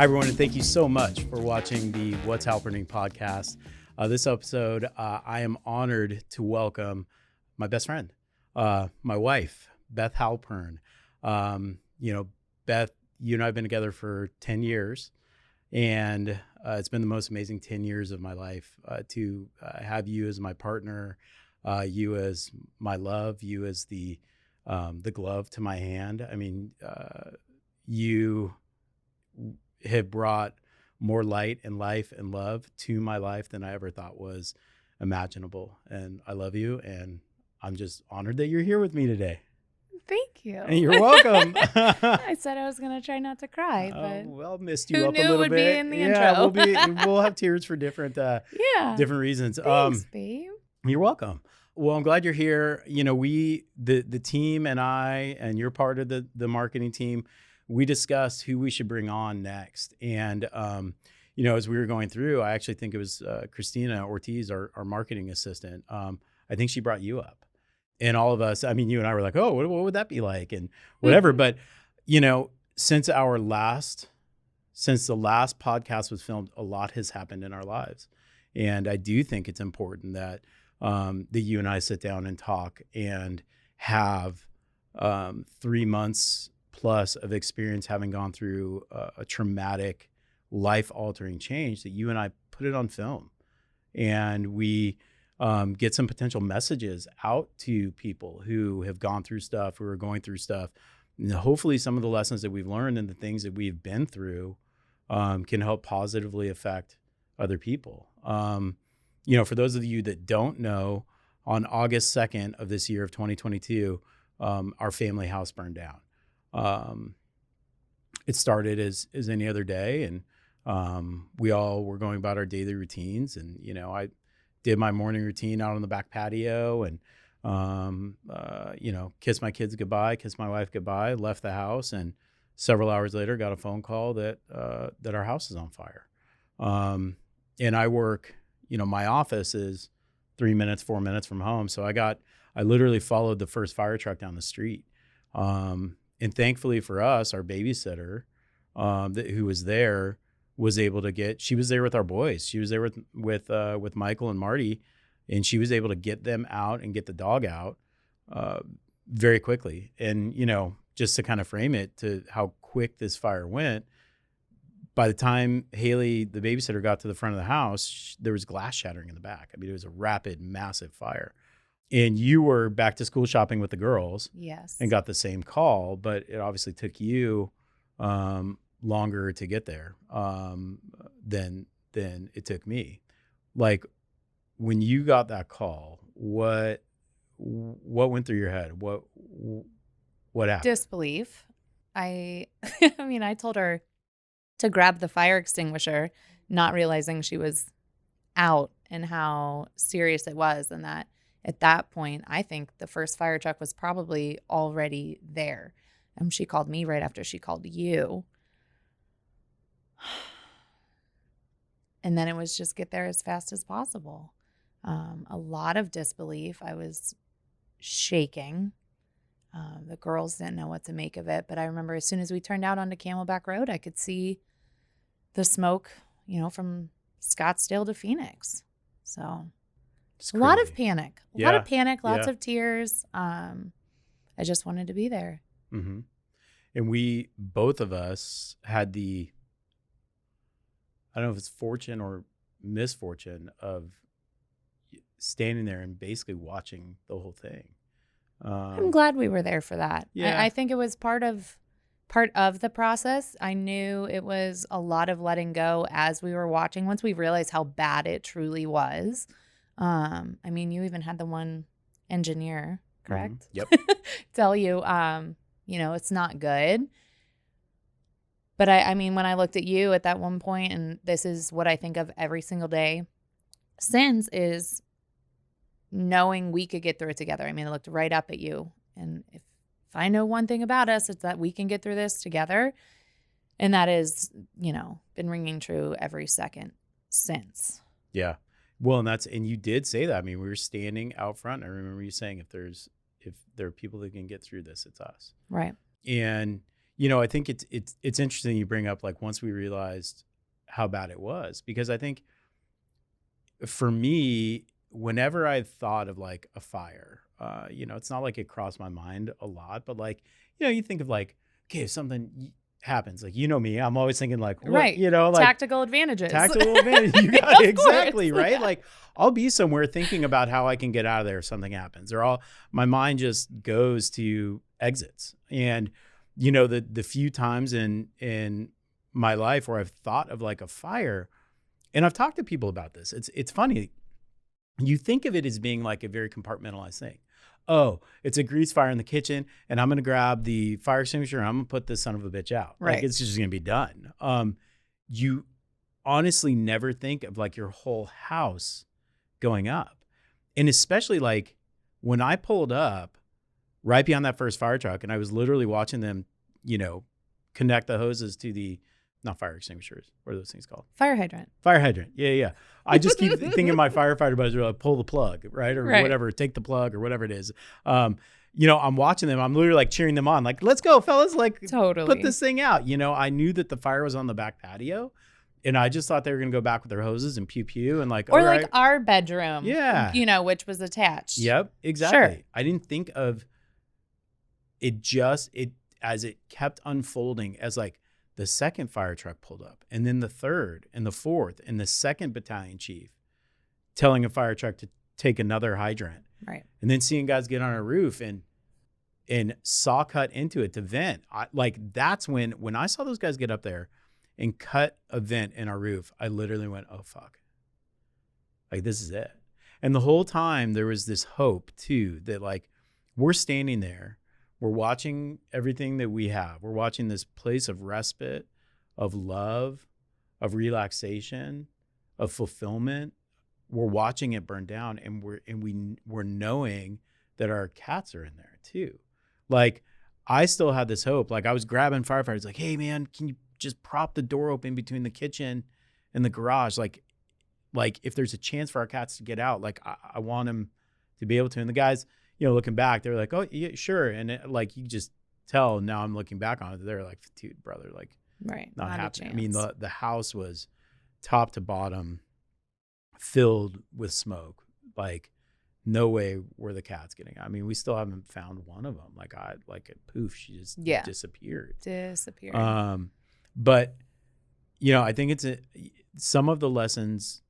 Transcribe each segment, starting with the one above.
Hi, everyone, and thank you so much for watching the What's Halperning podcast. This episode, I am honored to welcome my best friend, my wife, Beth Halpern. Beth, you and I have been together for 10 years, and it's been the most amazing 10 years of my life to have you as my partner, you as my love, you as the glove to my hand. I mean, you have brought more light and life and love to my life than I ever thought was imaginable. And I love you. And I'm just honored that you're here with me today. Thank you. And you're welcome. I said I was going to try not to cry, but well, missed you who up knew a it little would bit. be in the intro? We'll have tears for different reasons. Thanks, babe. You're welcome. Well, I'm glad you're here. You know, the team and I, and you're part of the marketing team, we discussed who we should bring on next. And, as we were going through, I actually think it was Christina Ortiz, our marketing assistant. I think she brought you up. And all of us, I mean, you and I were like, oh, what would that be like? And whatever. But, since the last podcast was filmed, a lot has happened in our lives. And I do think it's important that you and I sit down and talk and have 3 months plus of experience having gone through a traumatic, life-altering change, that you and I put it on film. And we get some potential messages out to people who have gone through stuff, who are going through stuff. And hopefully some of the lessons that we've learned and the things that we've been through can help positively affect other people. For those of you that don't know, on August 2nd of this year of 2022, our family house burned down. It started as any other day, and we all were going about our daily routines. And, I did my morning routine out on the back patio and, kissed my kids goodbye, kissed my wife goodbye, left the house. And several hours later, got a phone call that our house is on fire. And I work, my office is 4 minutes from home. So I literally followed the first fire truck down the street. And thankfully for us, our babysitter, who was there, was able to she was there with our boys. She was there with Michael and Marty, and she was able to get them out and get the dog out very quickly. And, just to kind of frame it to how quick this fire went, by the time Haley, the babysitter, got to the front of the house, there was glass shattering in the back. I mean, it was a rapid, massive fire. And you were back to school shopping with the girls. Yes. And got the same call, but it obviously took you longer to get there than it took me. Like, when you got that call, what went through your head? What happened? Disbelief. I told her to grab the fire extinguisher, not realizing she was out and how serious it was, and that at that point, I think the first fire truck was probably already there. She called me right after she called you. And then it was just get there as fast as possible. A lot of disbelief. I was shaking. The girls didn't know what to make of it. But I remember as soon as we turned out onto Camelback Road, I could see the smoke, from Scottsdale to Phoenix. So a lot of panic, lots of tears. I just wanted to be there. Mm-hmm. And we, both of us, had I don't know if it's fortune or misfortune of standing there and basically watching the whole thing. I'm glad we were there for that. Yeah. I think it was part of the process. I knew it was a lot of letting go as we were watching. Once we realized how bad it truly was. You even had the one engineer, correct? Yep. Tell you, it's not good. But when I looked at you at that one point, and this is what I think of every single day since, is knowing we could get through it together. I looked right up at you. And if I know one thing about us, it's that we can get through this together. And that is, been ringing true every second since. Yeah. Well, and you did say that. We were standing out front. I remember you saying, if there are people that can get through this, it's us. Right. And, I think it's interesting you bring up, like, once we realized how bad it was, because I think for me, whenever I thought of like a fire, it's not like it crossed my mind a lot, but like, you think of like, okay, if something happens, like, me, I'm always thinking like, what, Right. like Tactical advantages. tactical advantage. You got it. Exactly. course. Right. Like, I'll be somewhere thinking about how I can get out of there if something happens, or my mind just goes to exits. And, the few times in my life where I've thought of like a fire, and I've talked to people about this. It's funny. You think of it as being like a very compartmentalized thing. Oh, it's a grease fire in the kitchen, and I'm going to grab the fire extinguisher and I'm going to put this son of a bitch out. Right. Like, it's just going to be done. You honestly never think of like your whole house going up. And especially like when I pulled up right beyond that first fire truck, and I was literally watching them, connect the hoses to the, not fire extinguishers. What are those things called? Fire hydrant. Fire hydrant. Yeah. I just keep thinking of my firefighter buddies are like, pull the plug, right? Or whatever, take the plug or whatever it is. I'm watching them. I'm literally like cheering them on. Like, let's go, fellas. Like, totally put this thing out. I knew that the fire was on the back patio, and I just thought they were going to go back with their hoses and pew pew and like, or like our bedroom. Yeah. Which was attached. Yep, exactly. Sure. I didn't think of it as it kept unfolding as like, the second fire truck pulled up, and then the third and the fourth and the second battalion chief telling a fire truck to take another hydrant. Right. And then seeing guys get on a roof and saw cut into it to vent. That's when I saw those guys get up there and cut a vent in our roof, I literally went, oh, fuck. Like, this is it. And the whole time there was this hope too, that like, we're standing there, we're watching everything that we have. We're watching this place of respite, of love, of relaxation, of fulfillment. We're watching it burn down, and we're knowing that our cats are in there too. Like, I still had this hope. Like, I was grabbing firefighters, like, hey man, can you just prop the door open between the kitchen and the garage? Like if there's a chance for our cats to get out, like I want them to be able to. And the guys, looking back, they're like, oh, yeah, sure. And like, you just tell, now I'm looking back on it, they're like, dude, brother, like, right, not happening. I mean, the house was top to bottom filled with smoke. Like, no way were the cats getting out. I mean, we still haven't found one of them. Like, poof, she just disappeared. But, I think it's some of the lessons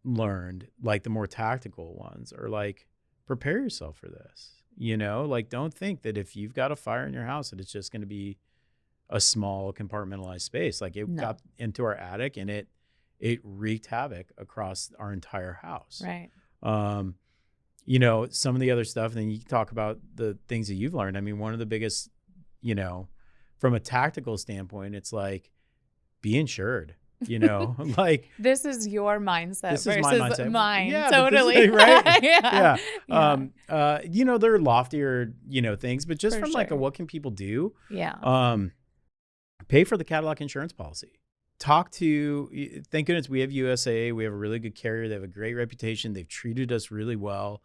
learned, like the more tactical ones, are like, prepare yourself for this. Like, don't think that if you've got a fire in your house that it's just going to be a small compartmentalized space. Like, it got into our attic, and it wreaked havoc across our entire house. Right. Some of the other stuff, and then you talk about the things that you've learned. I mean, one of the biggest, from a tactical standpoint, it's like, be insured. Like, this is your mindset this versus is my mindset. mine. Yeah, totally. right. Yeah. There are loftier, things, but just For from like a, sure. what can people do? Yeah. Pay for the Cadillac insurance policy. Thank goodness we have USA. We have a really good carrier. They have a great reputation. They've treated us really well.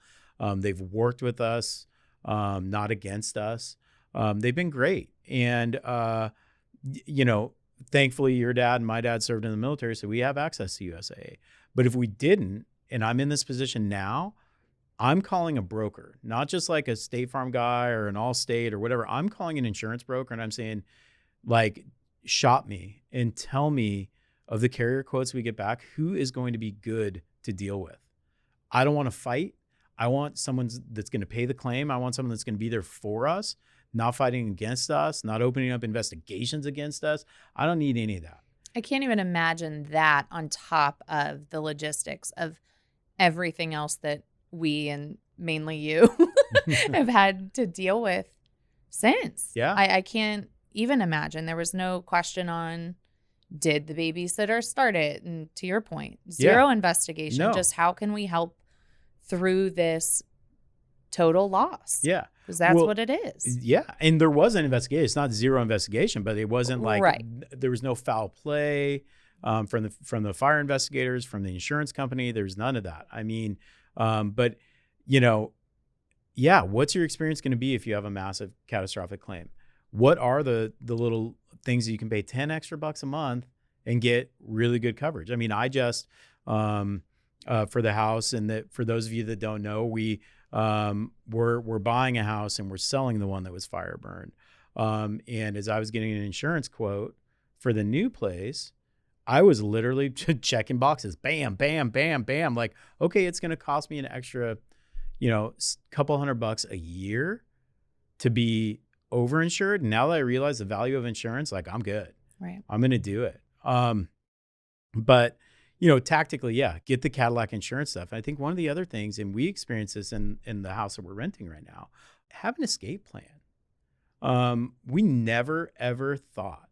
They've worked with us, not against us. They've been great. And, thankfully, your dad and my dad served in the military, so we have access to USAA. But if we didn't, and I'm in this position now, I'm calling a broker, not just like a State Farm guy or an Allstate or whatever. I'm calling an insurance broker, and I'm saying, like, shop me and tell me of the carrier quotes we get back, who is going to be good to deal with. I don't want to fight. I want someone that's going to pay the claim. I want someone that's going to be there for us, not fighting against us, not opening up investigations against us. I don't need any of that. I can't even imagine that on top of the logistics of everything else that we, and mainly you, have had to deal with since. Yeah. I can't even imagine. There was no question on, did the babysitter start it? And to your point, zero investigation. No. Just how can we help through this total loss? Yeah. Because that's what it is. Yeah. And there was an investigation. It's not zero investigation, but it wasn't like there was no foul play from the fire investigators, from the insurance company. There's none of that. I mean, but, what's your experience going to be if you have a massive catastrophic claim? what are the little things that you can pay 10 extra bucks a month and get really good coverage. I mean, I just for the house, and that for those of you that don't know, we're buying a house and we're selling the one that was fire burned. And as I was getting an insurance quote for the new place, I was literally checking boxes, bam, bam, bam, bam. Like, okay, it's going to cost me an extra, couple $100 a year to be overinsured. Now that I realize the value of insurance, like, I'm good. Right. I'm going to do it. But tactically, yeah, get the Cadillac insurance stuff. I think one of the other things, and we experience this in the house that we're renting right now, have an escape plan. We never, ever thought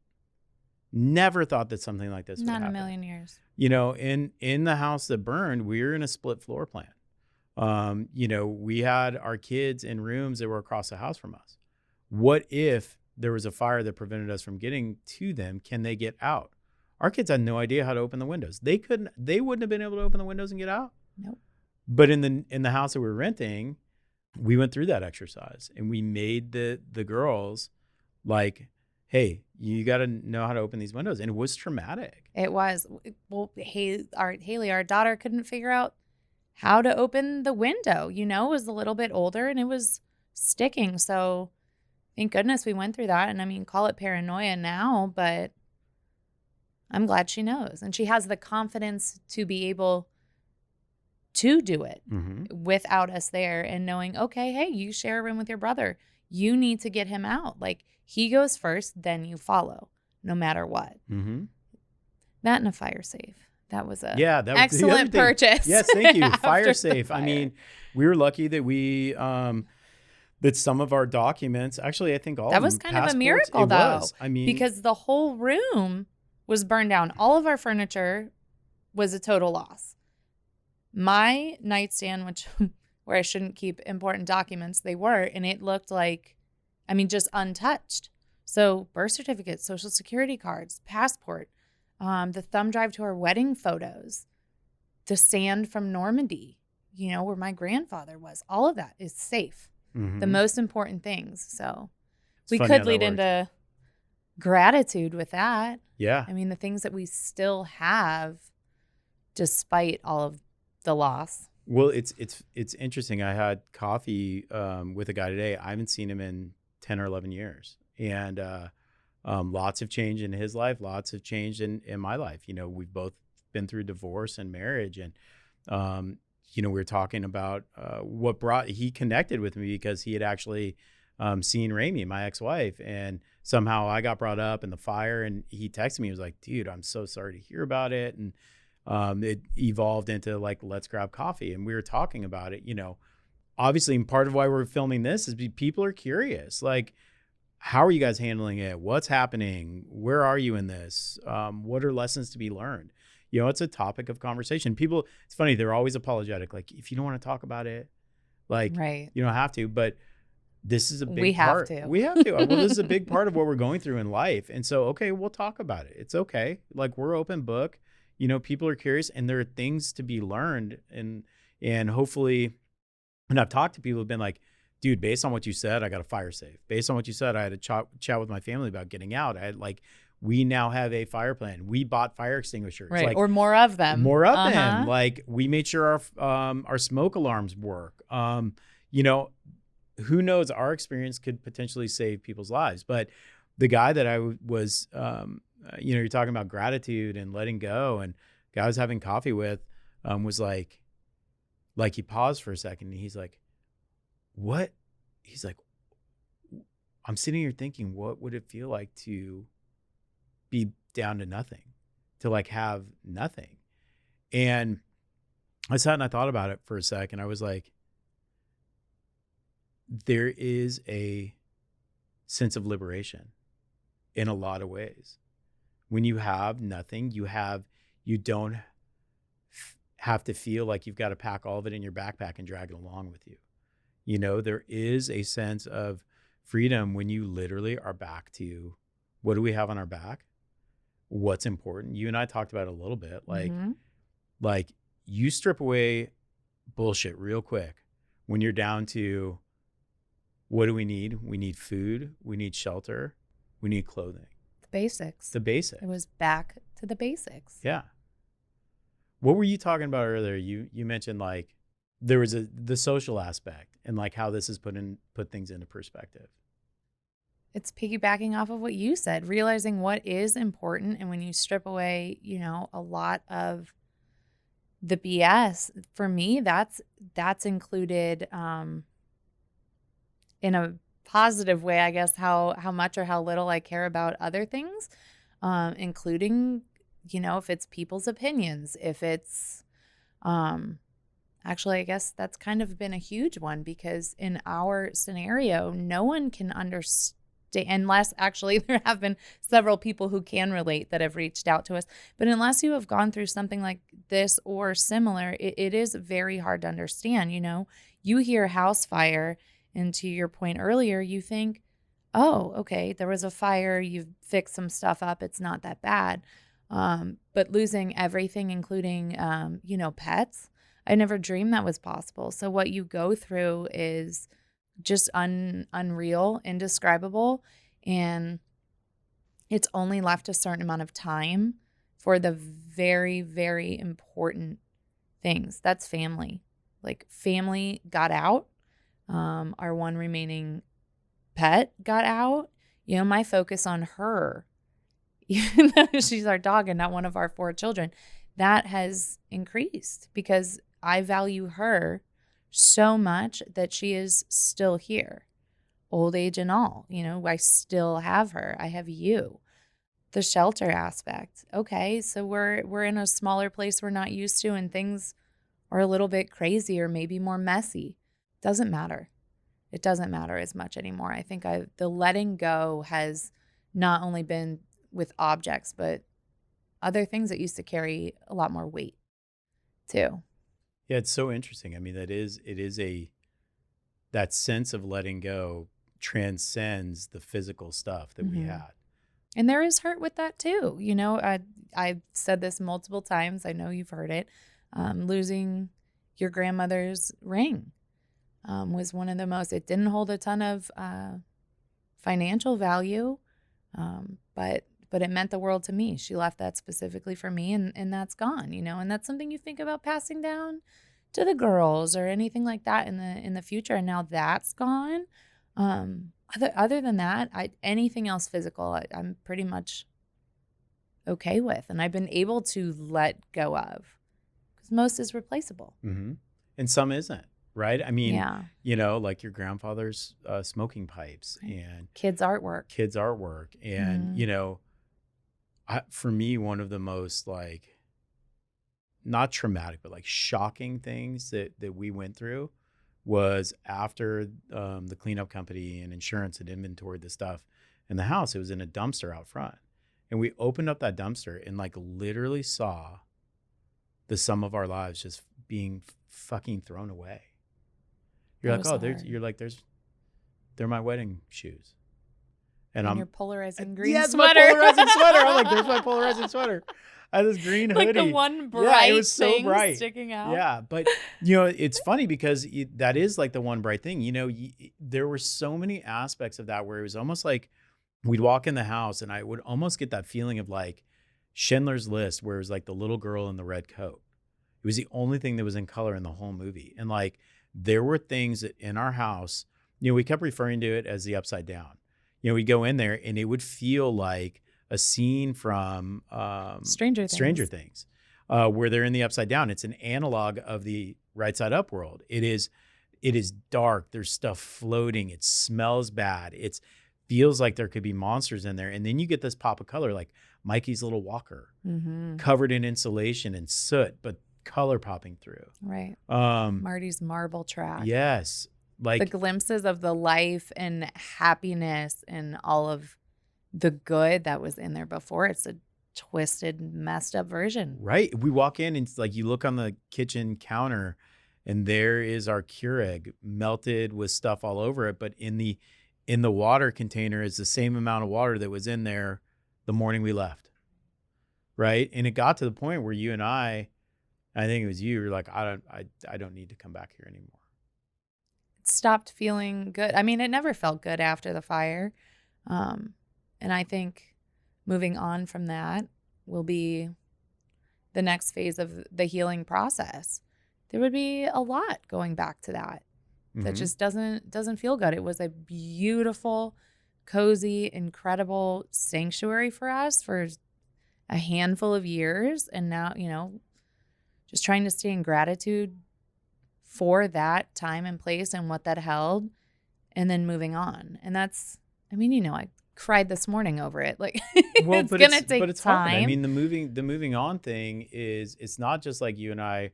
that something like this would happen. Not in a million years. In the house that burned, we were in a split floor plan. We had our kids in rooms that were across the house from us. What if there was a fire that prevented us from getting to them? Can they get out? Our kids had no idea how to open the windows. They wouldn't have been able to open the windows and get out. Nope. But in the house that we were renting, we went through that exercise and we made the girls like, hey, you got to know how to open these windows. And it was traumatic. It was. Well, Haley, our daughter, couldn't figure out how to open the window. It was a little bit older and it was sticking. So thank goodness we went through that. And I mean, call it paranoia now, but I'm glad she knows. And she has the confidence to be able to do it without us there and knowing, okay, hey, you share a room with your brother. You need to get him out. Like, he goes first, then you follow, no matter what. Mm-hmm. That and a fire safe. That was that was excellent purchase. Yes, thank you. Fire safe. Fire. I mean, we were lucky that we that some of our documents, actually, I think all that of was them, kind of a miracle, though. I mean, because the whole room was burned down. All of our furniture was a total loss. My nightstand, where I shouldn't keep important documents, they were, and it looked like, just untouched. So birth certificates, social security cards, passport, the thumb drive to our wedding photos, the sand from Normandy, where my grandfather was. All of that is safe. The most important things. So we could lead into gratitude with that. Yeah. The things that we still have despite all of the loss. Well, it's interesting. I had coffee with a guy today. I haven't seen him in 10 or 11 years. And lots have changed in his life. Lots have changed in my life. We've both been through divorce and marriage. And, we were talking about he connected with me because he had actually seen Ramey, my ex-wife. And somehow I got brought up in the fire, and he texted me. He was like, dude, I'm so sorry to hear about it. And it evolved into like, let's grab coffee. And we were talking about it, obviously part of why we're filming this is people are curious. Like, how are you guys handling it? What's happening? Where are you in this? What are lessons to be learned? It's a topic of conversation. People, it's funny, they're always apologetic. Like, if you don't want to talk about it, like, right, you don't have to, but this is a big we part. have to. We have to. Well, this is a big part of what we're going through in life. And so, okay, we'll talk about it. It's okay. Like, we're open book. People are curious, and there are things to be learned. And hopefully, when I've talked to people who've been like, dude, based on what you said, I got a fire safe. Based on what you said, I had a chat with my family about getting out. We now have a fire plan. We bought fire extinguishers. Right, or more of them. More of them. Like, we made sure our smoke alarms work. Who knows? Our experience could potentially save people's lives. But the guy that I was, you're talking about gratitude and letting go, and the guy I was having coffee with was like he paused for a second, and he's like, what? He's like, I'm sitting here thinking, what would it feel like to be down to nothing, to like have nothing? And I sat and I thought about it for a second. I was like, there is a sense of liberation in a lot of ways. When you have nothing, you don't have to feel like you've got to pack all of it in your backpack and drag it along with you. There is a sense of freedom when you literally are back to, what do we have on our back? What's important? You and I talked about it a little bit. Like you strip away bullshit real quick when you're down to What do we need? We need food. We need shelter. We need clothing. The basics. The basics. It was back to the basics. Yeah. What were you talking about earlier? You mentioned like there was the social aspect and like how this has put things into perspective. It's piggybacking off of what you said, realizing what is important. And when you strip away, a lot of the BS, for me, that's included in a positive way, I guess, how much or how little I care about other things, including, if it's people's opinions, if it's, actually, I guess that's kind of been a huge one, because in our scenario, no one can understand, unless actually there have been several people who can relate that have reached out to us. But unless you have gone through something like this or similar, it is very hard to understand. You hear house fire, and to your point earlier, you think, oh, okay, there was a fire, you've fixed some stuff up, it's not that bad. But losing everything, including, pets, I never dreamed that was possible. So what you go through is just unreal, indescribable. And it's only left a certain amount of time for the very, very important things. That's family. Like, family got out. Our one remaining pet got out. My focus on her, even though she's our dog and not one of our 4 children, that has increased because I value her so much that she is still here, old age and all. I still have her. I have you. The shelter aspect. Okay, so we're in a smaller place we're not used to, and things are a little bit crazy or maybe more messy. Doesn't matter. It doesn't matter as much anymore. I think the letting go has not only been with objects, but other things that used to carry a lot more weight too. Yeah, it's so interesting. I mean, that sense of letting go transcends the physical stuff that we had. And there is hurt with that too. I've said this multiple times. I know you've heard it. Losing your grandmother's ring was one of the most, it didn't hold a ton of financial value, but it meant the world to me. She left that specifically for me, and that's gone, and that's something you think about passing down to the girls or anything like that in the future. And now that's gone. Other than that, anything else physical, I'm pretty much okay with, and I've been able to let go of, because most is replaceable. Mm-hmm. And some isn't, right? I mean, yeah. like your grandfather's smoking pipes and kids' artwork, and for me, one of the most like not traumatic, but like shocking things that we went through was after the cleanup company and insurance had inventoried the stuff in the house. It was in a dumpster out front. And we opened up that dumpster and like literally saw the sum of our lives just being fucking thrown away. You're like, oh, they're my wedding shoes. And I'm your polarizing green yes, sweater. my polarizing sweater. I'm like, there's my polarizing sweater. I had this green hoodie. Like the one bright it was so thing bright. sticking out. Yeah, but it's funny because that is like the one bright thing. There were so many aspects of that where it was almost like we'd walk in the house and I would almost get that feeling of like Schindler's List, where it was like the little girl in the red coat. It was the only thing that was in color in the whole movie. And like there were things that in our house, we kept referring to it as the Upside Down. We'd go in there and it would feel like a scene from Stranger Things, where they're in the Upside Down. It's an analog of the Right Side Up world. It is dark. There's stuff floating. It smells bad. It feels like there could be monsters in there. And then you get this pop of color, like Mikey's little walker, covered in insulation and soot, but color popping through. Right. Marty's marble track. Yes. Like the glimpses of the life and happiness and all of the good that was in there before. It's a twisted, messed up version. Right. We walk in and it's like you look on the kitchen counter and there is our Keurig melted with stuff all over it. But in the water container is the same amount of water that was in there the morning we left. Right. And it got to the point where you and I think it was you were like, I don't need to come back here anymore. stopped feeling good. I mean, it never felt good after the fire. And I think moving on from that will be the next phase of the healing process. There would be a lot going back to that just doesn't feel good. It was a beautiful, cozy, incredible sanctuary for us for a handful of years. And now, just trying to stay in gratitude for that time and place and what that held, and then moving on. And that's, I cried this morning over it. Like, Well, it's going to take but it's hard. I time. mean, the moving on thing is, it's not just like you and I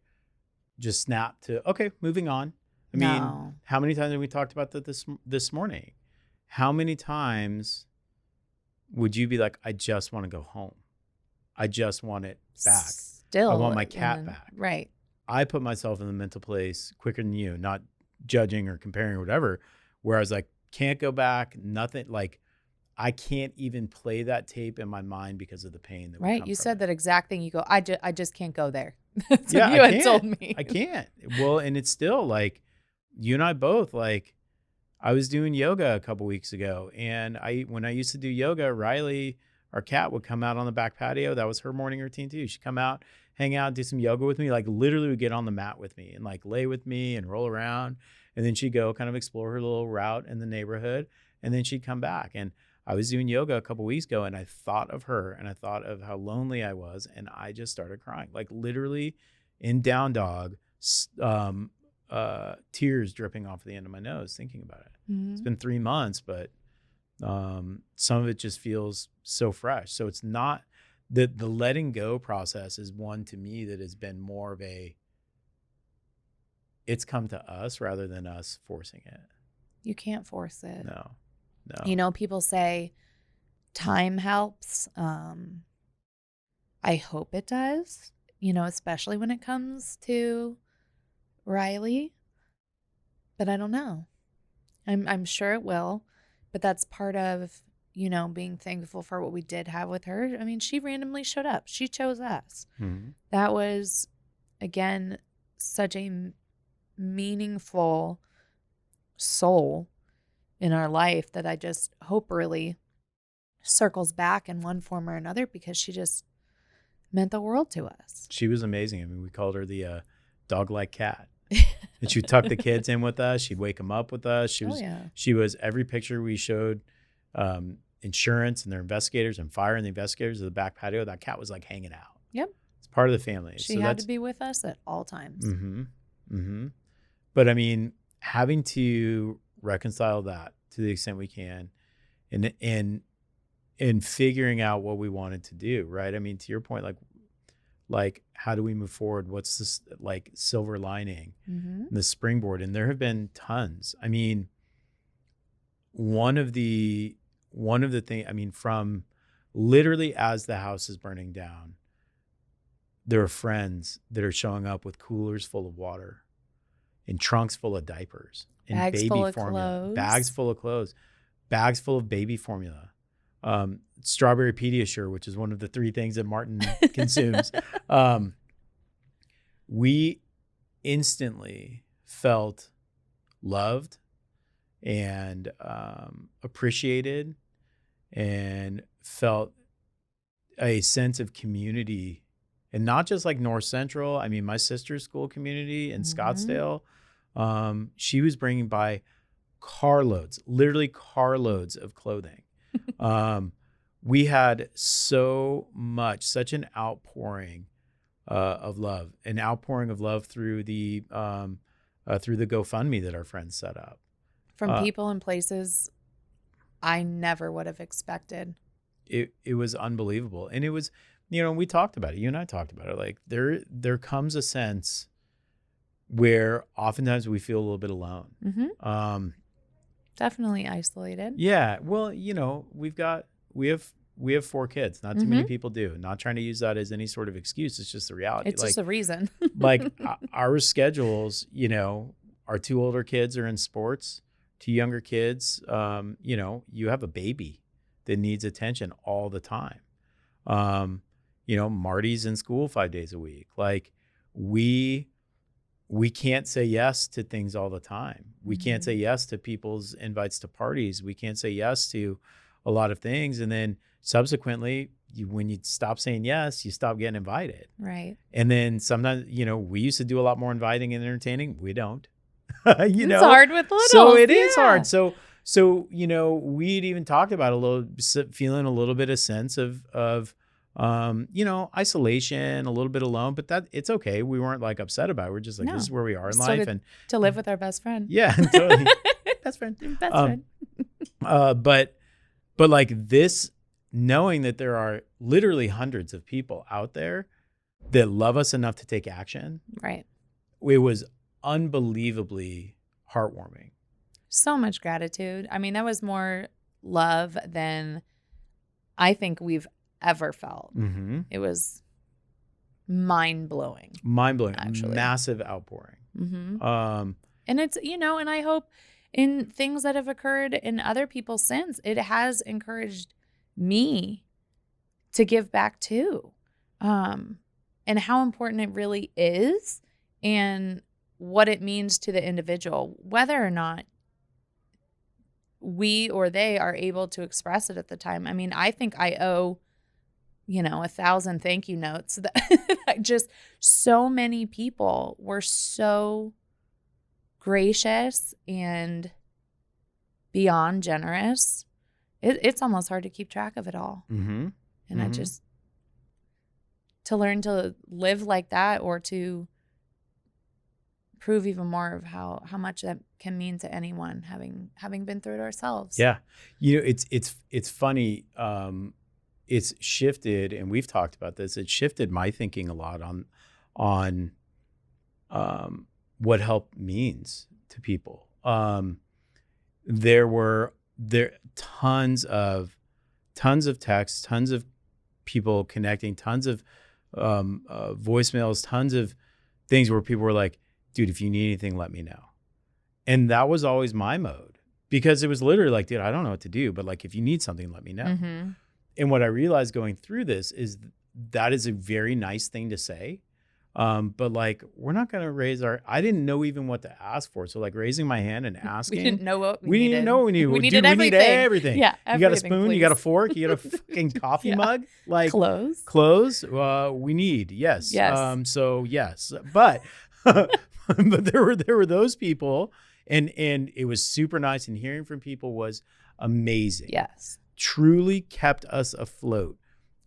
just snap to, okay, moving on. I mean, No. how many times have we talked about that this morning? How many times would you be like, I just want to go home. I just want it back. Still. I want my cat back. Right. I put myself in the mental place quicker than you, not judging or comparing or whatever, where I was like, can't go back, nothing. Like, I can't even play that tape in my mind because of the pain that would Right. come You from said it. that exact thing. You go, I just can't go there. That's Yeah, what you I had can't. told me. I can't. Well, and it's still like, you and I both, like, I was doing yoga a couple weeks ago, and when I used to do yoga, Riley, our cat, would come out on the back patio. That was her morning routine too. She'd come out, hang out, do some yoga with me, like literally would get on the mat with me and like lay with me and roll around. And then she'd go kind of explore her little route in the neighborhood, and then she'd come back. And I was doing yoga a couple weeks ago, and I thought of her, and I thought of how lonely I was, and I just started crying, like literally in down dog, tears dripping off the end of my nose thinking about it. It's been 3 months, but some of it just feels so fresh. So it's not the letting go process is one to me that has been more of it's come to us rather than us forcing it. You can't force it. No. People say time helps. I hope it does, especially when it comes to Riley. But I don't know. I'm sure it will. But that's part of, being thankful for what we did have with her. I mean, she randomly showed up. She chose us. Mm-hmm. That was, again, such a meaningful soul in our life that I just hope really circles back in one form or another, because she just meant the world to us. She was amazing. I mean, we called her the dog-like cat. And she'd tuck the kids in with us. She'd wake them up with us. She was every picture we showed insurance and their investigators and fire and the investigators of the back patio. That cat was like hanging out. Yep. It's part of the family. She had to be with us at all times. Mm-hmm. Mm-hmm. But I mean, having to reconcile that to the extent we can, and figuring out what we wanted to do, right? I mean, to your point, like how do we move forward? What's this like silver lining, the springboard? And there have been tons. I mean, one of the things, I mean, from literally as the house is burning down, there are friends that are showing up with coolers full of water and trunks full of diapers and bags baby full of formula, clothes. bags full of clothes, bags full of baby formula, strawberry Pediasure, which is one of the 3 things that Martin consumes. We instantly felt loved and appreciated, and felt a sense of community. And not just like North Central. I mean, my sister's school community in Scottsdale, she was bringing by literally carloads of clothing. We had such an outpouring of love, through the GoFundMe that our friends set up. From people and places I never would have expected. It was unbelievable. And it was, we talked about it. You and I talked about it. Like there comes a sense where oftentimes we feel a little bit alone. Mm-hmm. Definitely isolated. Yeah. Well, we have 4 kids. Not too many people do. Not trying to use that as any sort of excuse. It's just the reality. It's just a reason. Like our schedules, our 2 older kids are in sports, 2 younger kids, you have a baby that needs attention all the time. Marty's in school 5 days a week. Like we we can't say yes to things all the time. We can't Mhm. say yes to people's invites to parties. We can't say yes to a lot of things. And then subsequently, when you stop saying yes, you stop getting invited. Right. And then sometimes, we used to do a lot more inviting and entertaining. We don't, It's hard with So littles. it is Yeah. hard. We'd even talked about feeling a little bit of sense of isolation, a little bit alone, but that it's okay. We weren't like upset about it. We're just like, this No. is where we are We in still life. get And to live with our best friend. yeah, totally. Best friend. Best Um, friend. but like this, knowing that there are literally hundreds of people out there that love us enough to take action, Right. it was unbelievably heartwarming. So much gratitude. I mean, that was more love than I think we've ever felt. Mm-hmm. It was mind-blowing. Mind-blowing, Actually. massive outpouring. Mm-hmm. And it's, and I hope in things that have occurred in other people since, it has encouraged me to give back too. And how important it really is and what it means to the individual, whether or not we or they are able to express it at the time. I mean, I think I owe, 1,000 thank you notes that just so many people were so gracious and beyond generous. It's almost hard to keep track of it all. Mm-hmm. And I just, to learn to live like that or to prove even more of how much that can mean to anyone having been through it ourselves. Yeah. It's funny. It's shifted, and we've talked about this. It shifted my thinking a lot on what help means to people. There were tons of texts, tons of people connecting, tons of voicemails, tons of things where people were like, dude, if you need anything, let me know. And that was always my mode, because it was literally like, dude, I don't know what to do, but like, if you need something, let me know. Mm-hmm. And what I realized going through this is that is a very nice thing to say. But like, we're not going to I didn't know even what to ask for. So like raising my hand and asking, We didn't know what we didn't even know what we needed. We Dude, needed we need everything. Yeah. You got a everything, spoon, please. you got a fork, you got a fucking coffee Yeah. mug, like Clothes. We need, yes. Yes. So yes, but, but there were those people, and it was super nice, and hearing from people was amazing. Yes. Truly kept us afloat,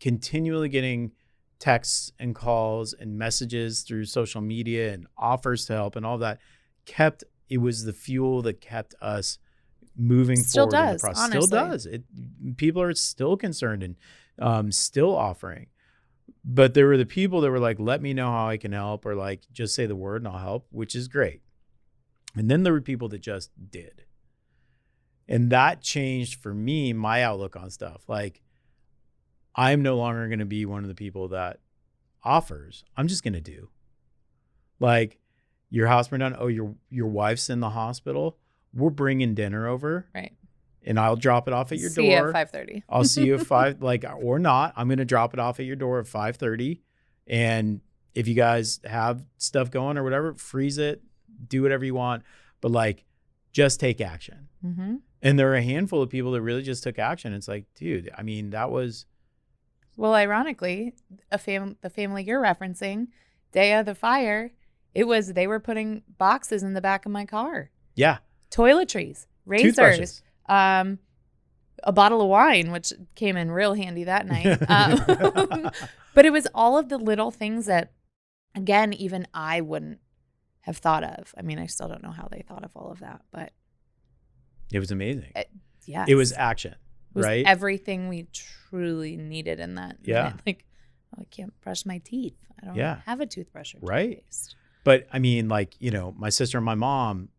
continually getting texts and calls and messages through social media and offers to help and all that. It was the fuel that kept us moving Still forward in the does, process. honestly. Still does. People are still concerned and still offering. But there were the people that were like, let me know how I can help, or like, just say the word and I'll help, which is great. And then there were people that just did. And that changed for me, my outlook on stuff. Like, I'm no longer going to be one of the people that offers. I'm just going to do. Like, your house burned down. Oh, your wife's in the hospital. We're bringing dinner over. Right. And I'll drop it off at your See door. you at 5:30. I'll see you at 5, like, or not. I'm going to drop it off at your door at 5:30. And if you guys have stuff going or whatever, freeze it, do whatever you want. But like, just take action. Mm-hmm. And there are a handful of people that really just took action. It's like, dude, I mean, that was. Well, ironically, the family you're referencing, day of the fire, they were putting boxes in the back of my car. Yeah. Toiletries, razors, Toothbrushes. A bottle of wine, which came in real handy that night. But it was all of the little things that, again, even I wouldn't have thought of. I mean, I still don't know how they thought of all of that, but it was amazing. Yeah, It was action, it was right? Everything we truly needed in that. Yeah. Minute. Like, I can't brush my teeth. I don't have a toothbrush or toothpaste. But I mean, like, my sister and my mom,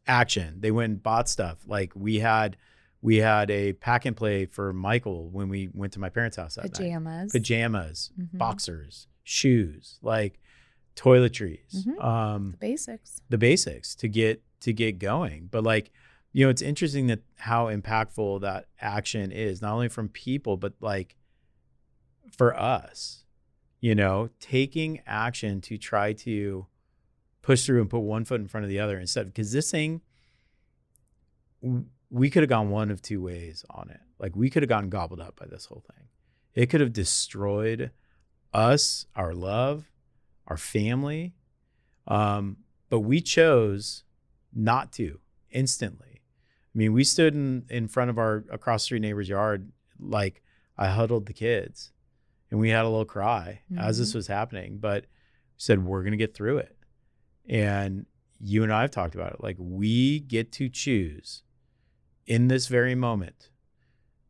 action. They went and bought stuff. Like, we had a pack and play for Michael when we went to my parents' house that night. Pajamas, mm-hmm. boxers, shoes, like toiletries, mm-hmm. the basics to get going. But like, it's interesting that how impactful that action is, not only from people, but like for us, taking action to try to push through and put one foot in front of the other instead, because this thing, we could have gone one of two ways on it. Like, we could have gotten gobbled up by this whole thing. It could have destroyed us, our love, our family. But we chose not to instantly. I mean, we stood in front of our across the street neighbor's yard. Like, I huddled the kids and we had a little cry as this was happening, but said, we're going to get through it. And you and I have talked about it. Like, we get to choose in this very moment.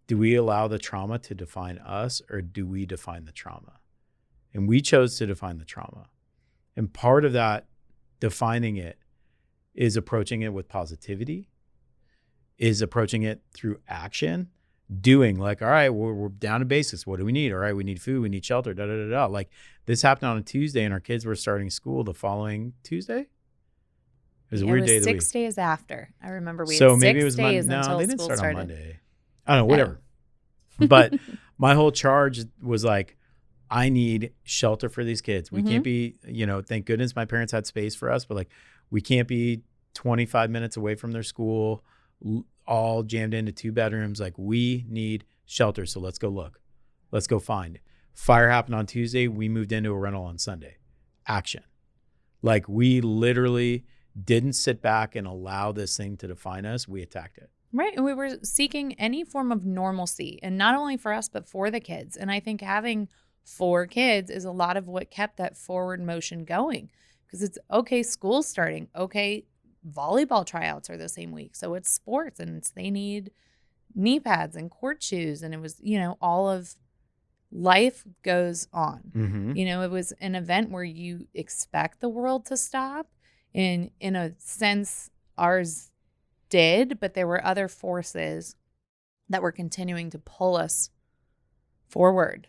Do we allow the trauma to define us, or do we define the trauma? And we chose to define the trauma. And part of that defining it is approaching it with positivity, is approaching it through action, doing, like, all right, we're down to basics. What do we need? All right, we need food, we need shelter, da, da, da, da. Like, this happened on a Tuesday and our kids were starting school the following Tuesday. It was a weird day of the week. 6 days after. I remember we So had maybe 6 it was days Monday. No, until they didn't school start started. on Monday. I don't know, whatever. But my whole charge was like, I need shelter for these kids. We can't be, thank goodness my parents had space for us, but like, we can't be 25 minutes away from their school, all jammed into 2 bedrooms. Like, we need shelter. So let's go look. Let's go find. Fire happened on Tuesday. We moved into a rental on Sunday. Action. Like, we literally didn't sit back and allow this thing to define us. We attacked it. Right. And we were seeking any form of normalcy, and not only for us, but for the kids. And I think having 4 kids is a lot of what kept that forward motion going, because it's okay, school's starting. Okay, volleyball tryouts are the same week. So it's sports, and they need knee pads and court shoes. And it was, all of life goes on. It was an event where you expect the world to stop. And in a sense, ours did, but there were other forces that were continuing to pull us forward.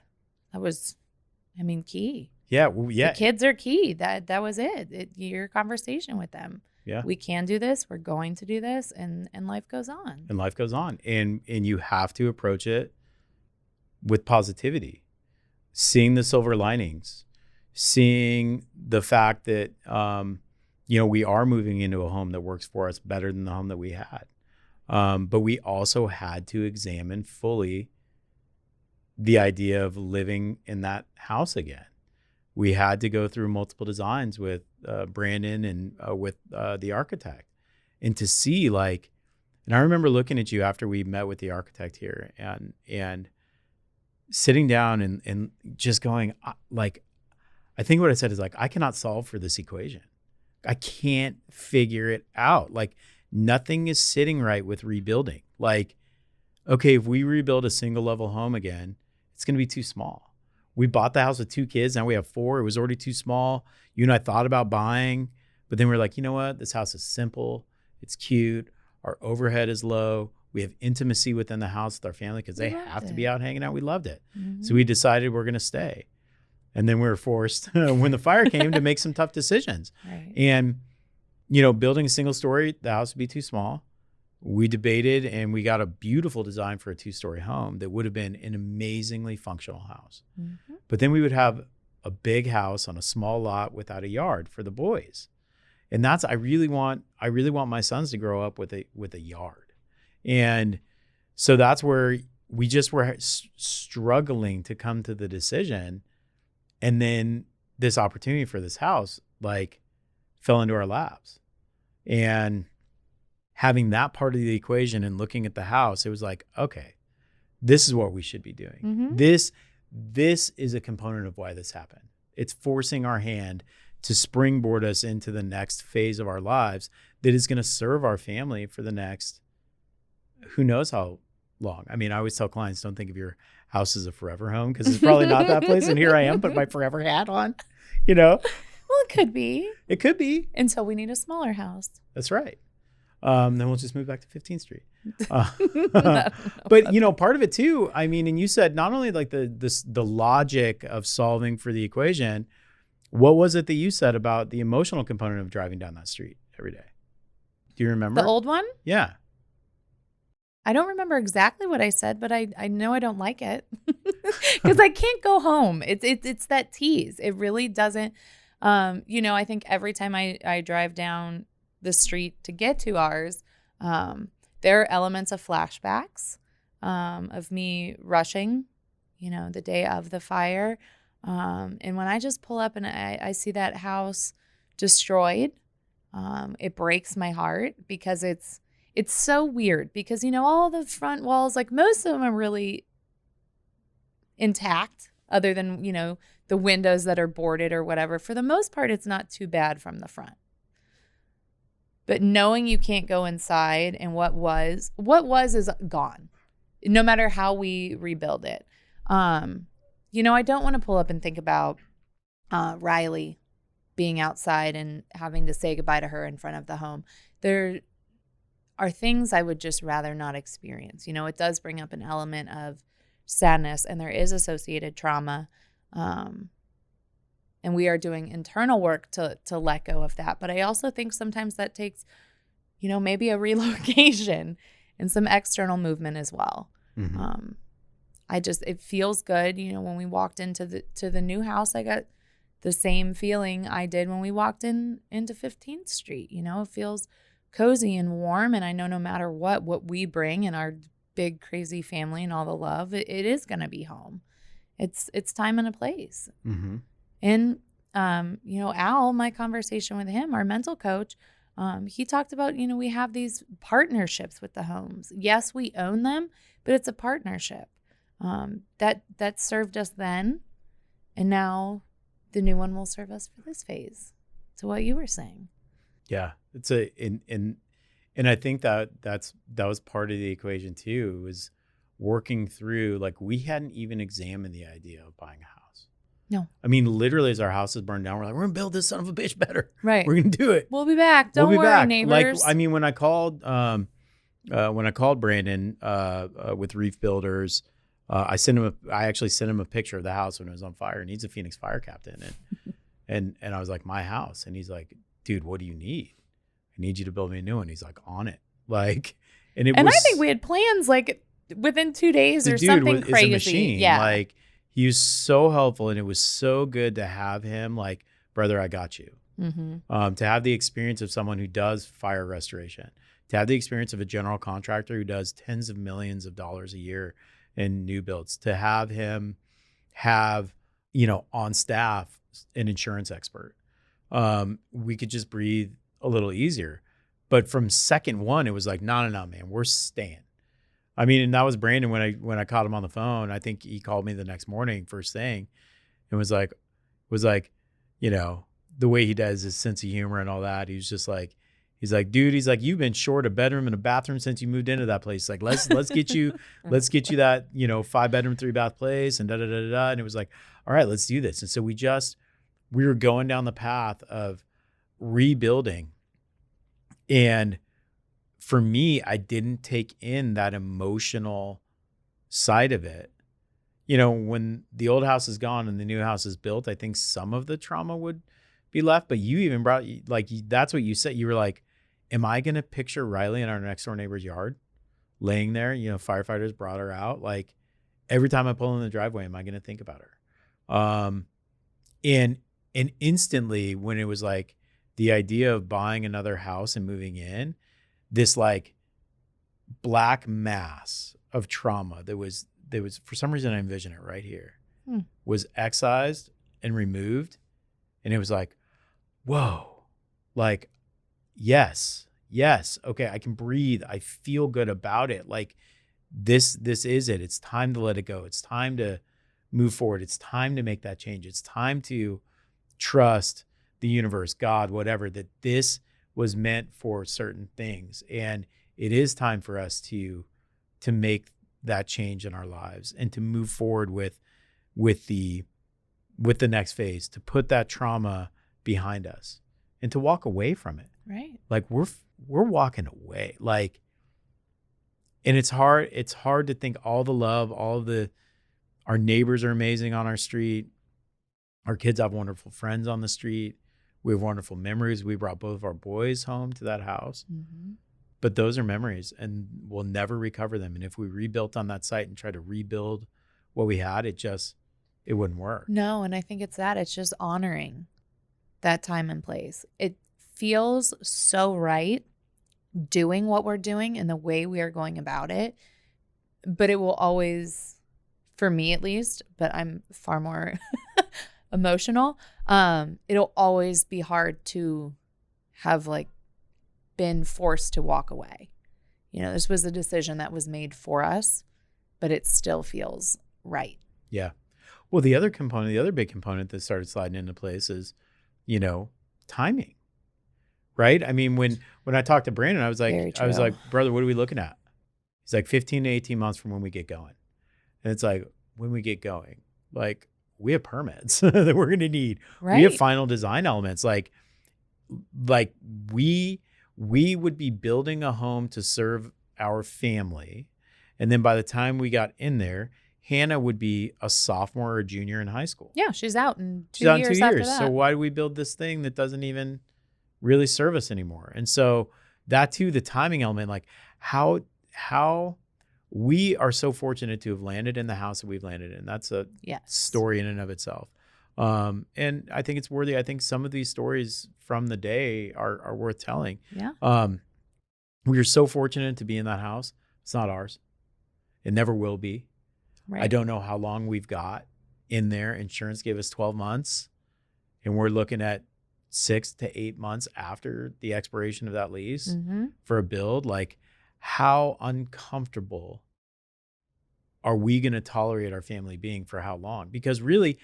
That was, key. Yeah. Well, yeah. The kids are key. That was it. Your conversation with them. Yeah. We can do this. We're going to do this, and life goes on. And life goes on. And you have to approach it with positivity, seeing the silver linings, seeing the fact that, we are moving into a home that works for us better than the home that we had. But we also had to examine fully the idea of living in that house again. We had to go through multiple designs with Brandon and with the architect, and to see, like, and I remember looking at you after we met with the architect here and sitting down and just going, like, I think what I said is, like, I cannot solve for this equation. I can't figure it out. Like, nothing is sitting right with rebuilding. Like, okay, if we rebuild a single level home again, it's going to be too small. We bought the house with 2 kids. Now we have 4. It was already too small. You and I thought about buying, but then we're like, you know what? This house is simple. It's cute. Our overhead is low. We have intimacy within the house with our family because they have to be out hanging out. We loved it. So we decided we're going to stay. And then we were forced, when the fire came, to make some tough decisions. Right. And, building a single story, the house would be too small. We debated, and we got a beautiful design for a 2-story home that would have been an amazingly functional house. But then we would have a big house on a small lot without a yard for the boys. And that's, I really want my sons to grow up with a yard. And so that's where we just were struggling to come to the decision. And then this opportunity for this house, like, fell into our laps. And having that part of the equation and looking at the house, it was like, okay, this is what we should be doing. This is a component of why this happened. It's forcing our hand to springboard us into the next phase of our lives that is going to serve our family for the next, who knows how long. I always tell clients, don't think of your house as a forever home, because it's probably not that place. And here I am, put my forever hat on, Well, it could be. It could be. Until we need a smaller house. That's right. Then we'll just move back to 15th Street. But, part of it too, and you said not only like the logic of solving for the equation, what was it that you said about the emotional component of driving down that street every day? Do you remember? The old one? Yeah. I don't remember exactly what I said, but I know I don't like it because I can't go home. It's that tease. It really doesn't. I think every time I drive down the street to get to ours, there are elements of flashbacks of me rushing, the day of the fire. And when I just pull up and I see that house destroyed, it breaks my heart because it's so weird because, all the front walls, like most of them are really intact other than, the windows that are boarded or whatever. For the most part, it's not too bad from the front. But knowing you can't go inside and what was is gone, no matter how we rebuild it. I don't want to pull up and think about Riley being outside and having to say goodbye to her in front of the home. There are things I would just rather not experience. It does bring up an element of sadness, and there is associated trauma. And we are doing internal work to let go of that. But I also think sometimes that takes, maybe a relocation and some external movement as well. Mm-hmm. It feels good. When we walked into the new house, I got the same feeling I did when we walked into 15th Street. It feels cozy and warm. And I know no matter what we bring in our big, crazy family and all the love, it is going to be home. It's time and a place. Mm-hmm. And, Al, my conversation with him, our mental coach, he talked about, we have these partnerships with the homes. Yes, we own them, but it's a partnership. That served us then, and now the new one will serve us for this phase. To what you were saying. Yeah, it's and I think that was part of the equation too. Was working through, like, we hadn't even examined the idea of buying a house. No, I mean, literally, as our house is burned down, we're like, we're gonna build this son of a bitch better. Right, we're gonna do it. We'll be back. Don't worry, neighbors. Like, I mean, when I called Brandon with Reef Builders. I actually sent him a picture of the house when it was on fire, and he's a Phoenix fire captain. And I was like, my house. And he's like, dude, what do you need? I need you to build me a new one. He's like, on it. Like, I think we had plans like within 2 days or something crazy. A machine. Yeah. Like, he was so helpful, and it was so good to have him like, brother, I got you. Mm-hmm. To have the experience of someone who does fire restoration, to have the experience of a general contractor who does tens of millions of dollars a year in new builds, to have him have, on staff an insurance expert. We could just breathe a little easier. But from second one, it was like, no, man, we're staying. I mean, and that was Brandon when I caught him on the phone. I think he called me the next morning, first thing, and was like, the way he does, his sense of humor and all that. He was just like, he's like, dude, you've been short a bedroom and a bathroom since you moved into that place. Like, let's get you that, 5-bedroom, 3-bath place, and da. And it was like, all right, let's do this. And so we were going down the path of rebuilding. And for me, I didn't take in that emotional side of it. When the old house is gone and the new house is built, I think some of the trauma would be left. But you even brought, like, that's what you said. You were like, am I going to picture Riley in our next door neighbor's yard laying there? Firefighters brought her out. Like, every time I pull in the driveway, am I going to think about her? And instantly, when it was like the idea of buying another house and moving in, this like black mass of trauma that was, for some reason I envision it right here, was excised and removed. And it was like, whoa, like, yes, okay, I can breathe. I feel good about it. Like, this is it. It's time to let it go. It's time to move forward. It's time to make that change. It's time to trust the universe, God, whatever, that this was meant for certain things. And it is time for us to make that change in our lives and to move forward with the next phase, to put that trauma behind us and to walk away from it. Right. Like, we're walking away. Like, and it's hard to think all the love, our neighbors are amazing on our street. Our kids have wonderful friends on the street. We have wonderful memories. We brought both of our boys home to that house. Mm-hmm. But those are memories, and we'll never recover them. And if we rebuilt on that site and tried to rebuild what we had, it wouldn't work. No, and I think it's just honoring that time and place. It feels so right doing what we're doing and the way we are going about it, but it will always, for me at least, but I'm far more emotional. It'll always be hard to have like been forced to walk away. You know, this was a decision that was made for us, but it still feels right. Yeah. Well, the other big component that started sliding into place is, you know, timing. Right? I mean, when I talked to Brandon, I was like, brother, what are we looking at? He's like 15 to 18 months from when we get going. And it's like, when we get going, like we have permits that we're going to need. Right. We have final design elements. Like we would be building a home to serve our family. And then by the time we got in there, Hannah would be a sophomore or a junior in high school. Yeah, she's out in 2 years after that. So why do we build this thing that doesn't even really serve us anymore? And so that too, the timing element, like how we are so fortunate to have landed in the house that we've landed in. That's a story in and of itself. And I think it's worthy. I think some of these stories from the day are worth telling. Yeah. We are so fortunate to be in that house. It's not ours. It never will be. Right. I don't know how long we've got in there. Insurance gave us 12 months and we're looking at 6 to 8 months after the expiration of that lease for a build. Like, how uncomfortable are we going to tolerate our family being for how long? Because really,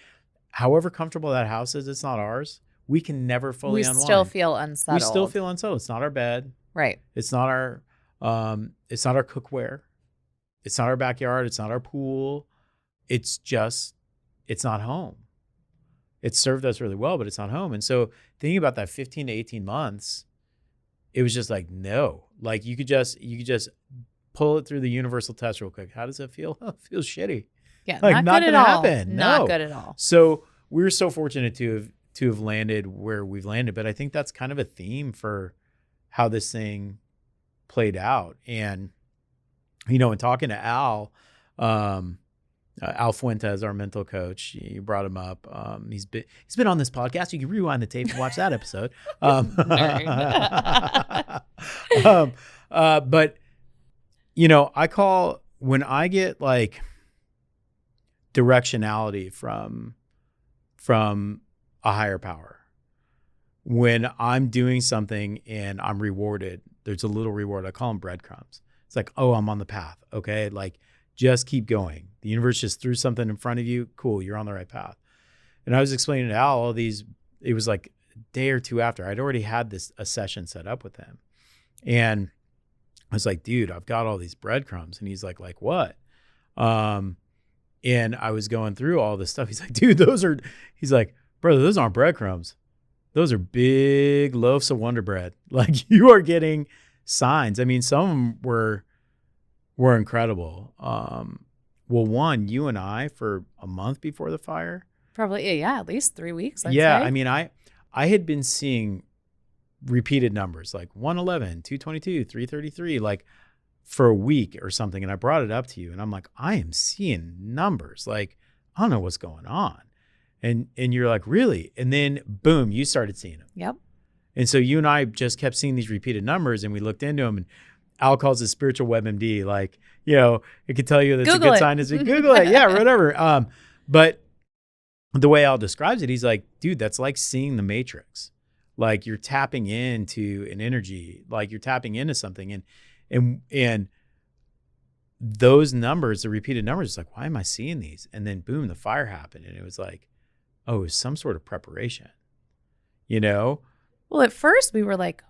however comfortable that house is, it's not ours. We can never fully unwind. We still feel unsettled. We still feel unsettled. It's not our bed. Right. It's not our cookware. It's not our backyard. It's not our pool. It's not home. It served us really well, but it's not home. And so thinking about that 15 to 18 months, it was just like, no, like you could just pull it through the universal test real quick. How does it feel? Oh, it feels shitty. Yeah. Like not good gonna at all. happen. Not No. good at all. So we're so fortunate to have landed where we've landed. But I think that's kind of a theme for how this thing played out. And, you know, in talking to Al Fuentes, our mental coach, you brought him up. He's been on this podcast. You can rewind the tape and watch that episode. But you know, when I get like directionality from a higher power, when I'm doing something and I'm rewarded, there's a little reward. I call them breadcrumbs. It's like, oh, I'm on the path. Okay. Like, just keep going. The universe just threw something in front of you. Cool. You're on the right path. And I was explaining to Al all these, it was like a day or two after I'd already had a session set up with him. And I was like, dude, I've got all these breadcrumbs. And he's like what? And I was going through all this stuff. He's like, dude, he's like, brother, those aren't breadcrumbs. Those are big loaves of Wonder Bread. Like, you are getting signs. I mean, some of them were incredible. Well, one, you and I, for a month before the fire. Probably, yeah, at least 3 weeks. I'd say. I mean, I had been seeing repeated numbers like 111, 222, 333, like for a week or something. And I brought it up to you and I'm like, I am seeing numbers. Like, I don't know what's going on. And you're like, really? And then boom, you started seeing them. Yep. And so you and I just kept seeing these repeated numbers and we looked into them, and Al calls it spiritual WebMD. Like, you know, it could tell you that's Google a good it. sign as we Google it. Yeah, whatever. But the way Al describes it, he's like, dude, that's like seeing the Matrix. Like, you're tapping into an energy, like you're tapping into something. And those numbers, the repeated numbers, it's like, why am I seeing these? And then boom, the fire happened. And it was like, oh, it was some sort of preparation, you know? Well, at first we were like,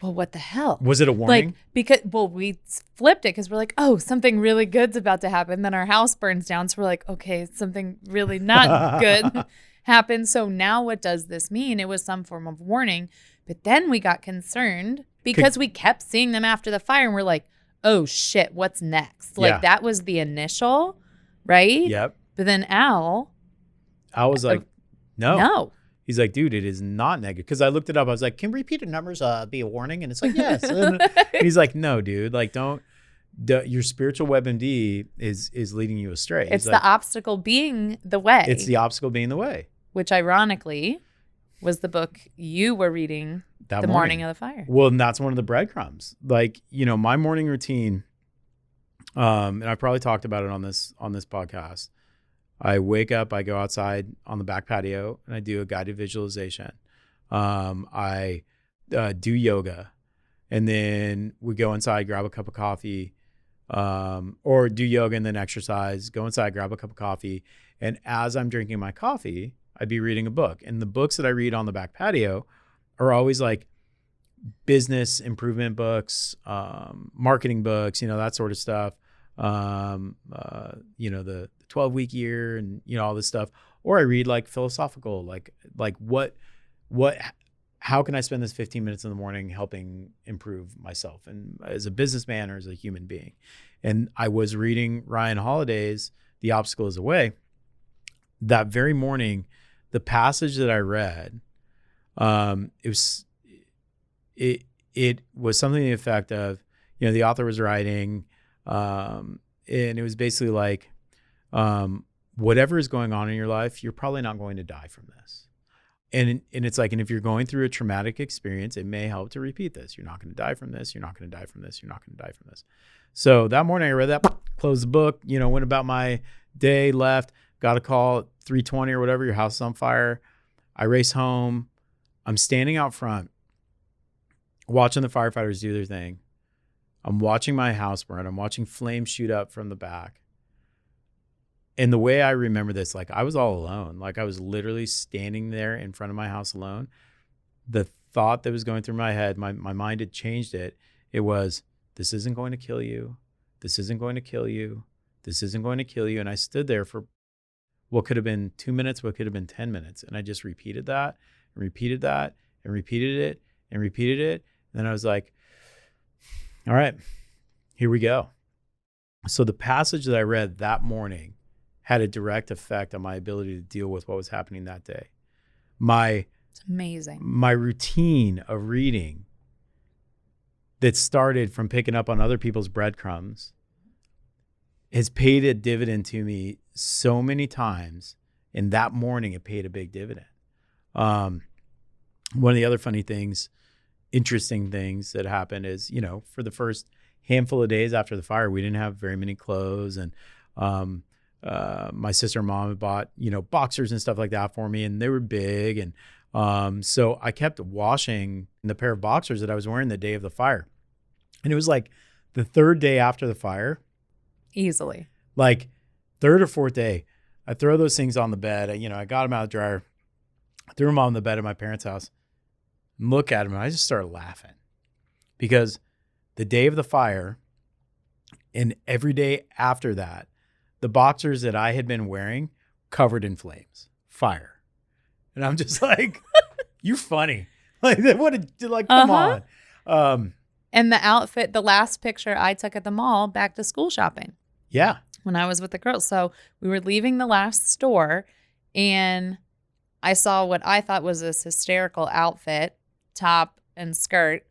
well, what the hell? Was it a warning? Like, we flipped it because we're like, oh, something really good's about to happen. Then our house burns down. So we're like, okay, something really not good happened. So now what does this mean? It was some form of warning. But then we got concerned because we kept seeing them after the fire. And we're like, oh, shit, what's next? Like, that was the initial, right? Yep. But then Al was like, no. No. He's like, dude, it is not negative. Because I looked it up. I was like, can repeated numbers be a warning? And it's like, yes. And he's like, no, dude. Like, your spiritual WebMD is leading you astray. It's the obstacle being the way. It's the obstacle being the way. Which ironically was the book you were reading that the morning of the fire. Well, and that's one of the breadcrumbs. Like, you know, my morning routine, and I probably talked about it on this podcast. I wake up, I go outside on the back patio, and I do a guided visualization. I do yoga, and then we go inside, grab a cup of coffee, or do yoga and then exercise, go inside, grab a cup of coffee. And as I'm drinking my coffee, I'd be reading a book. And the books that I read on the back patio are always like business improvement books, marketing books, you know, that sort of stuff. You know, the 12-week year and, you know, all this stuff. Or I read like philosophical, like how can I spend this 15 minutes in the morning helping improve myself and as a businessman or as a human being? And I was reading Ryan Holiday's The Obstacle Is the Way. That very morning, the passage that I read, it was something to the effect of, you know, the author was writing, and it was basically like, whatever is going on in your life, you're probably not going to die from this. And it's like, and if you're going through a traumatic experience, it may help to repeat this. You're not going to die from this. You're not going to die from this. You're not going to die from this. So that morning I read that, closed the book, you know, went about my day, left, got a call at 3:20 or whatever, your house is on fire. I race home. I'm standing out front watching the firefighters do their thing. I'm watching my house burn. I'm watching flames shoot up from the back. And the way I remember this, like I was all alone. Like I was literally standing there in front of my house alone. The thought that was going through my head, my mind had changed it. It was, this isn't going to kill you. This isn't going to kill you. This isn't going to kill you. And I stood there for what could have been 2 minutes, what could have been 10 minutes. And I just repeated that and repeated that and repeated it and repeated it. And then I was like, all right, here we go. So the passage that I read that morning had a direct effect on my ability to deal with what was happening that day. It's amazing. My routine of reading that started from picking up on other people's breadcrumbs has paid a dividend to me so many times. And that morning it paid a big dividend. One of the other funny things, interesting things that happened is, you know, for the first handful of days after the fire, we didn't have very many clothes. And my sister and mom had bought, you know, boxers and stuff like that for me, and they were big. And so I kept washing the pair of boxers that I was wearing the day of the fire. And it was like the third day after the fire. Easily. Like third or fourth day, I throw those things on the bed. You know, I got them out of the dryer, threw them on the bed at my parents' house, look at them, and I just started laughing. Because the day of the fire and every day after that, the boxers that I had been wearing covered in flames, fire. And I'm just like, you funny. Like, come on. And the outfit, the last picture I took at the mall back to school shopping. Yeah. When I was with the girls. So we were leaving the last store and I saw what I thought was this hysterical outfit, top and skirt.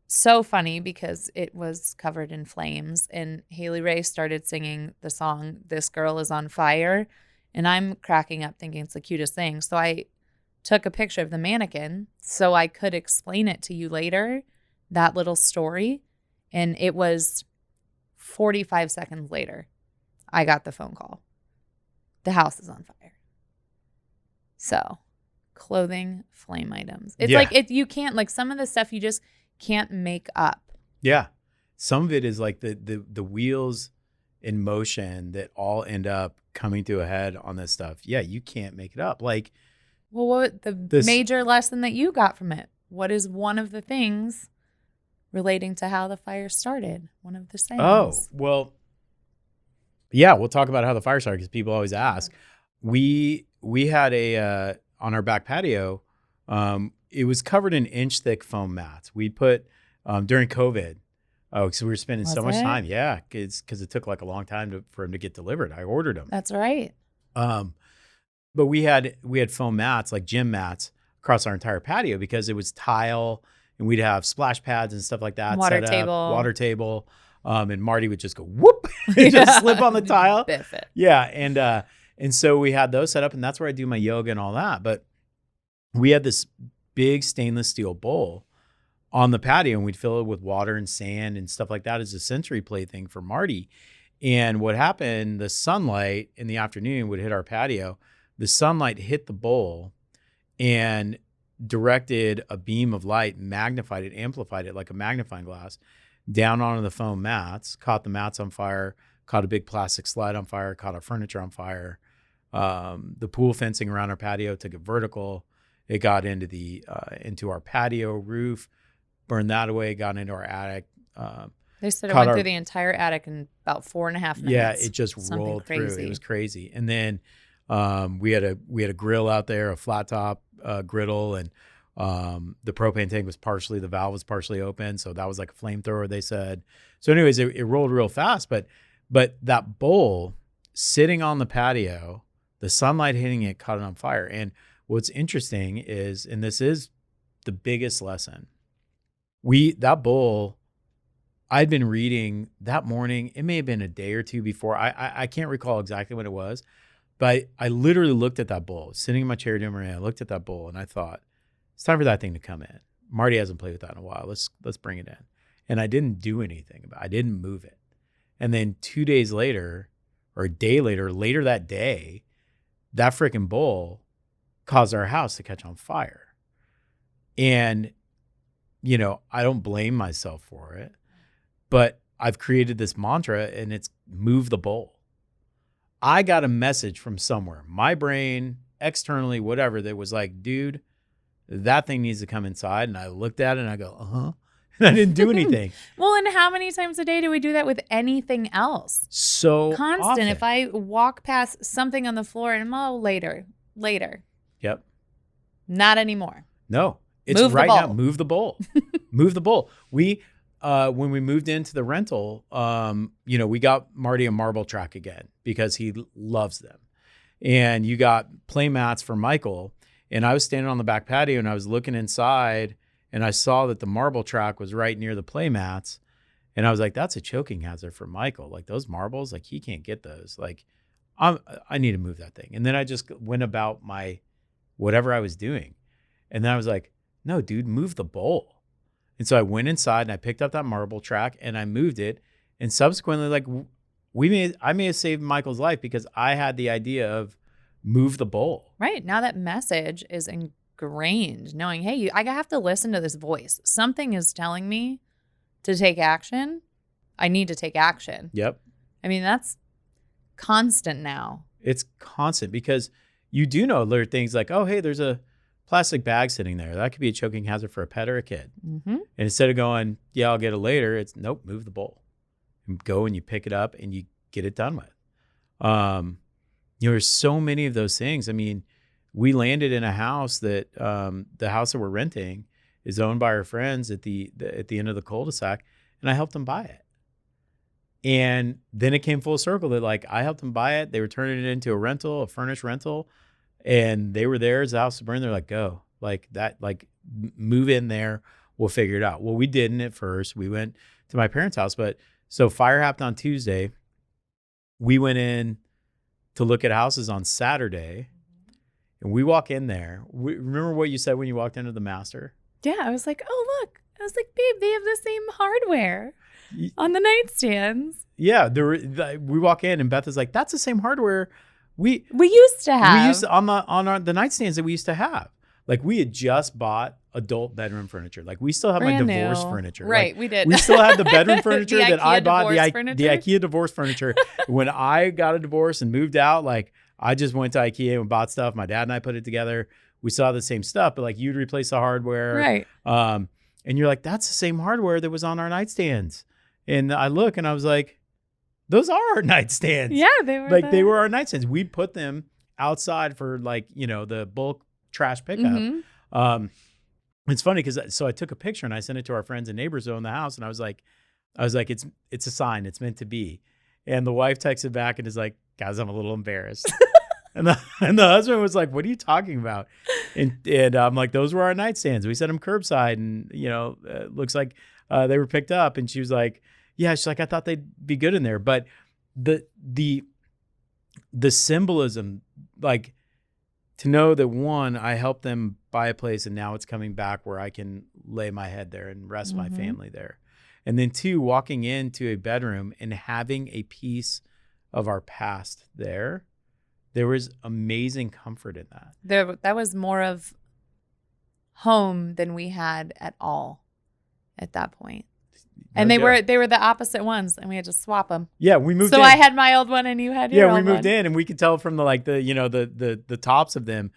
So funny because it was covered in flames and Haley Ray started singing the song, This Girl Is on Fire. And I'm cracking up thinking it's the cutest thing. So I took a picture of the mannequin so I could explain it to you later, that little story. And it was 45 seconds later, I got the phone call. The house is on fire. So clothing, flame items. It's like, you can't, like some of the stuff you just can't make up. Yeah. Some of it is like the wheels in motion that all end up coming to a head on this stuff. Yeah, you can't make it up. Like, well, what the major lesson that you got from it? What is one of the things relating to how the fire started? One of the sayings. Oh, well, yeah, we'll talk about how the fire started because people always ask. We had a on our back patio. It was covered in inch-thick foam mats. We put during COVID. Oh, because we were spending so much time. Yeah, because it took like a long time for them to get delivered. I ordered them. That's right. But we had foam mats, like gym mats, across our entire patio because it was tile, and we'd have splash pads and stuff like that. Water table. And Marty would just go whoop, and just slip on the tile. Biff it. Yeah, and so we had those set up, and that's where I do my yoga and all that. But we had this big stainless steel bowl on the patio, and we'd fill it with water and sand and stuff like that as a sensory play thing for Marty. And what happened, the sunlight in the afternoon would hit our patio. The sunlight hit the bowl and directed a beam of light, magnified it, amplified it like a magnifying glass down onto the foam mats, caught the mats on fire, caught a big plastic slide on fire, caught our furniture on fire. The pool fencing around our patio took it vertical. It got into our patio roof, burned that away, got into our attic. They said it went through the entire attic in about 4.5 minutes. Yeah, it just rolled through. It was crazy. And then we had a grill out there, a flat top griddle, and the propane tank was the valve was partially open, so that was like a flamethrower, they said. So anyways, it rolled real fast, but that bowl sitting on the patio, the sunlight hitting it, caught it on fire. And what's interesting is, and this is the biggest lesson, that bowl, I'd been reading that morning. It may have been a day or two before. I can't recall exactly when it was, but I literally looked at that bowl, sitting in my chair doing my hair. I looked at that bowl and I thought, it's time for that thing to come in. Marty hasn't played with that in a while. Let's bring it in. And I didn't do anything about it. I didn't move it. And then 2 days later, or a day later that day, that freaking bowl caused our house to catch on fire. And, I don't blame myself for it, but I've created this mantra, and it's move the bowl. I got a message from somewhere, my brain, externally, whatever, that was like, dude, that thing needs to come inside. And I looked at it and I go, uh-huh. And I didn't do anything. Well, and how many times a day do we do that with anything else? So constant. Often. If I walk past something on the floor and later. Yep. Not anymore. No, it's move right the bowl. now. Move the bowl. Move the bowl. We, when we moved into the rental, we got Marty a marble track again because he loves them. And you got play mats for Michael. And I was standing on the back patio and I was looking inside and I saw that the marble track was right near the play mats. And I was like, that's a choking hazard for Michael. Like those marbles, like he can't get those. Like I need to move that thing. And then I just went about my whatever I was doing. And then I was like, no, dude, move the bowl. And so I went inside and I picked up that marble track and I moved it. And subsequently, like I may have saved Michael's life because I had the idea of move the bowl. Right. Now that message is ingrained, knowing, hey, I have to listen to this voice. Something is telling me to take action. I need to take action. Yep. I mean, that's constant now. It's constant because you do know there are things like, oh, hey, there's a plastic bag sitting there. That could be a choking hazard for a pet or a kid. Mm-hmm. And instead of going, yeah, I'll get it later, it's nope, move the bowl. And go and you pick it up and you get it done with. There's so many of those things. I mean, we landed in a house that the house that we're renting is owned by our friends at the end of the cul-de-sac, and I helped them buy it. And then it came full circle that like I helped them buy it. They were turning it into a furnished rental, and they were there as the house was burning. They're like, go, like that, like move in there. We'll figure it out. Well, we didn't at first. We went to my parents' house, but so fire happened on Tuesday. We went in to look at houses on Saturday, and we walk in there. Remember what you said when you walked into the master? Yeah, I was like, oh, look. I was like, babe, they have the same hardware on the nightstands. Yeah, we walk in, and Beth is like, that's the same hardware we used to have. We used to, on the nightstands that we used to have. Like we had just bought adult bedroom furniture. Like we still have my divorce furniture. Right, like, we did. We still had the bedroom furniture the that IKEA I bought, the furniture? IKEA divorce furniture. When I got a divorce and moved out, like I just went to IKEA and bought stuff. My dad and I put it together. We saw the same stuff, but like you'd replace the hardware. Right. And you're like, that's the same hardware that was on our nightstands. And I look and I was like, those are our nightstands. Yeah, they were. Like they were our nightstands. We put them outside for like, the bulk trash pickup. Mm-hmm. It's funny because so I took a picture and I sent it to our friends and neighbors who own the house, and I was like, it's a sign, it's meant to be. And the wife texted back and is like, guys, I'm a little embarrassed. and the husband was like, what are you talking about? And I'm like, those were our nightstands. We set them curbside, and it looks like they were picked up. And she was like, yeah, she's like, I thought they'd be good in there, but the symbolism, like to know that one, I helped them buy a place and now it's coming back where I can lay my head there and rest my Mhm. family there. And then 2, walking into a bedroom and having a piece of our past there. There was amazing comfort in that. That was more of home than we had at all at that point. And No joke. they were the opposite ones, and we had to swap them. Yeah, we moved So in. I had my old one, and you had your Yeah, we old moved one. in, and we could tell from the tops of them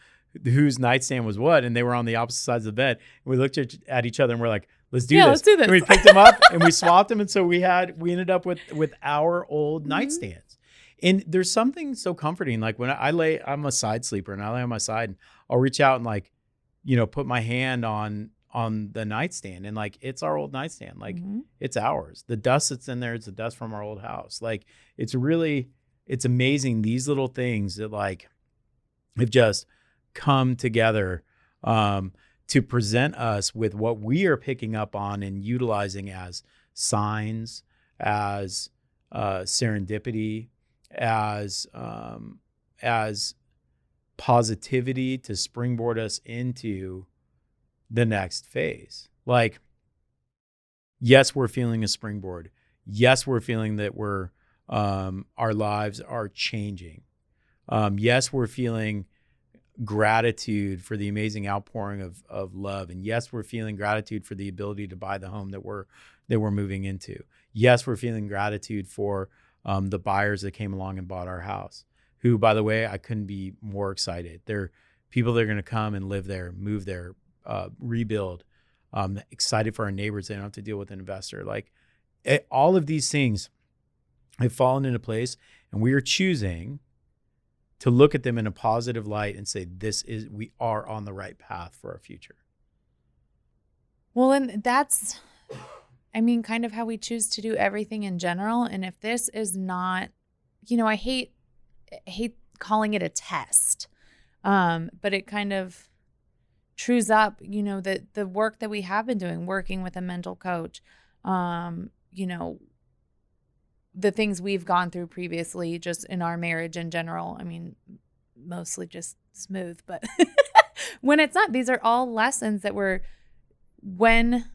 whose nightstand was what, and they were on the opposite sides of the bed. And we looked at each other and we're like, let's do this. Let's do this. And we picked them up and we swapped them, and so we ended up with our old nightstands. And there's something so comforting, like when I'm a side sleeper, and I lay on my side, and I'll reach out and like, put my hand on the nightstand, and like it's our old nightstand, like it's ours. The dust that's in there, it's the dust from our old house. Like it's amazing, these little things that like have just come together to present us with what we are picking up on and utilizing as signs, as serendipity, as positivity to springboard us into the next phase. Like, yes, we're feeling a springboard. Yes, we're feeling that our lives are changing. Yes, we're feeling gratitude for the amazing outpouring of love. And yes, we're feeling gratitude for the ability to buy the home that we're moving into. Yes, we're feeling gratitude for the buyers that came along and bought our house, who, by the way, I couldn't be more excited. They're people that are going to come and live there, move there, rebuild. Excited for our neighbors. They don't have to deal with an investor. Like all of these things have fallen into place, and we are choosing to look at them in a positive light and say, we are on the right path for our future. Well, and that's, kind of how we choose to do everything in general. And if this is not, I hate calling it a test, but it kind of trues up, the work that we have been doing, working with a mental coach, the things we've gone through previously just in our marriage in general. Mostly just smooth, but when it's not, these are all lessons that when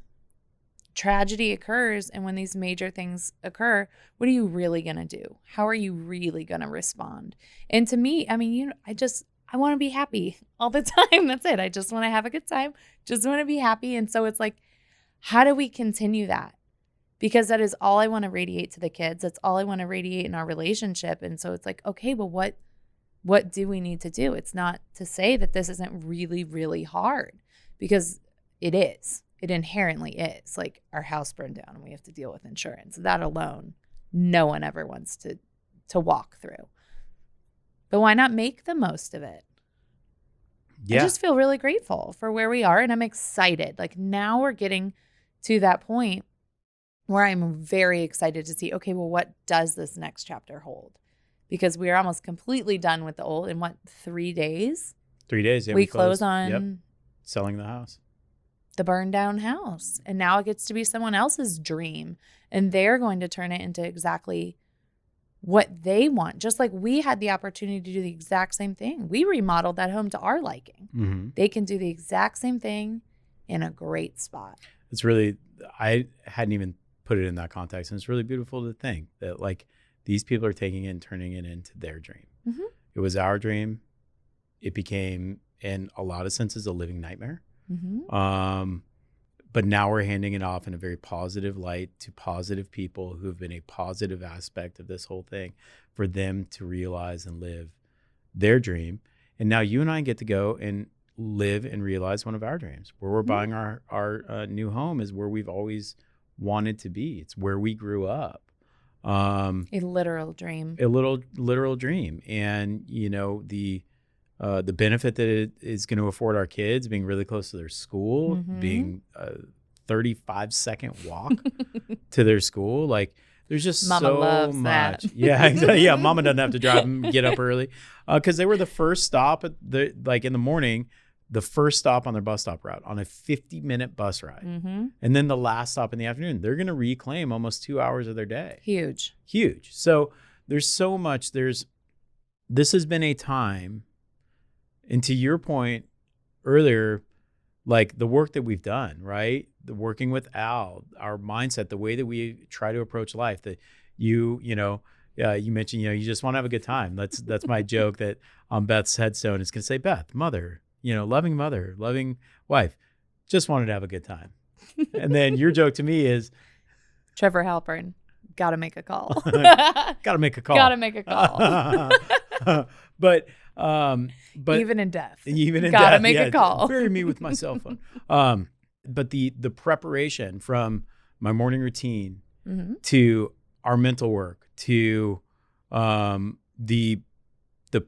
tragedy occurs and when these major things occur, what are you really going to do? How are you really going to respond? And to me, I want to be happy all the time. That's it. I just want to have a good time. Just want to be happy. And so it's like, how do we continue that? Because that is all I want to radiate to the kids. That's all I want to radiate in our relationship. And so it's like, okay, well, what do we need to do? It's not to say that this isn't really, really hard, because it is. It inherently is. Like, our house burned down and we have to deal with insurance. That alone, no one ever wants to walk through. But why not make the most of it? Yeah. I just feel really grateful for where we are, and I'm excited. Like, now we're getting to that point where I'm very excited to see, okay, well, what does this next chapter hold? Because we are almost completely done with the old. In 3 days? 3 days, yeah. We close on selling the house. The burned down house. And now it gets to be someone else's dream. And they're going to turn it into exactly what they want. Just like we had the opportunity to do the exact same thing. We remodeled that home to our liking. Mm-hmm. They can do the exact same thing in a great spot. It's really, I hadn't even put it in that context. And it's really beautiful to think that like these people are taking it and turning it into their dream. Mm-hmm. It was our dream. It became, in a lot of senses, a living nightmare. Mm-hmm. But now we're handing it off in a very positive light to positive people who have been a positive aspect of this whole thing, for them to realize and live their dream. And now you and I get to go and live and realize one of our dreams. Where we're buying our new home is where we've always wanted to be. It's where we grew up. A literal dream. A literal dream. And, the benefit that it is going to afford our kids, being really close to their school, being a 35-second walk to their school. Like, there's just Mama so loves much. that. Yeah, exactly. Yeah, Mama doesn't have to drive and get up early, because they were the first stop in the morning, the first stop on their bus stop route on a 50-minute bus ride. Mm-hmm. And then the last stop in the afternoon. They're going to reclaim almost 2 hours of their day. Huge. So there's so much. This has been a time, and to your point earlier, like the work that we've done, right? The working with Al, our mindset, the way that we try to approach life, that you mentioned, you just want to have a good time. That's my joke that on Beth's headstone is going to say, Beth, mother, mother, loving wife, just wanted to have a good time. And then your joke to me is Trevor Halpern, got to make a call. got to make a call. Got to make a call. But even in death, gotta make a call. Bury me with my cell phone. But the preparation from my morning routine to our mental work to the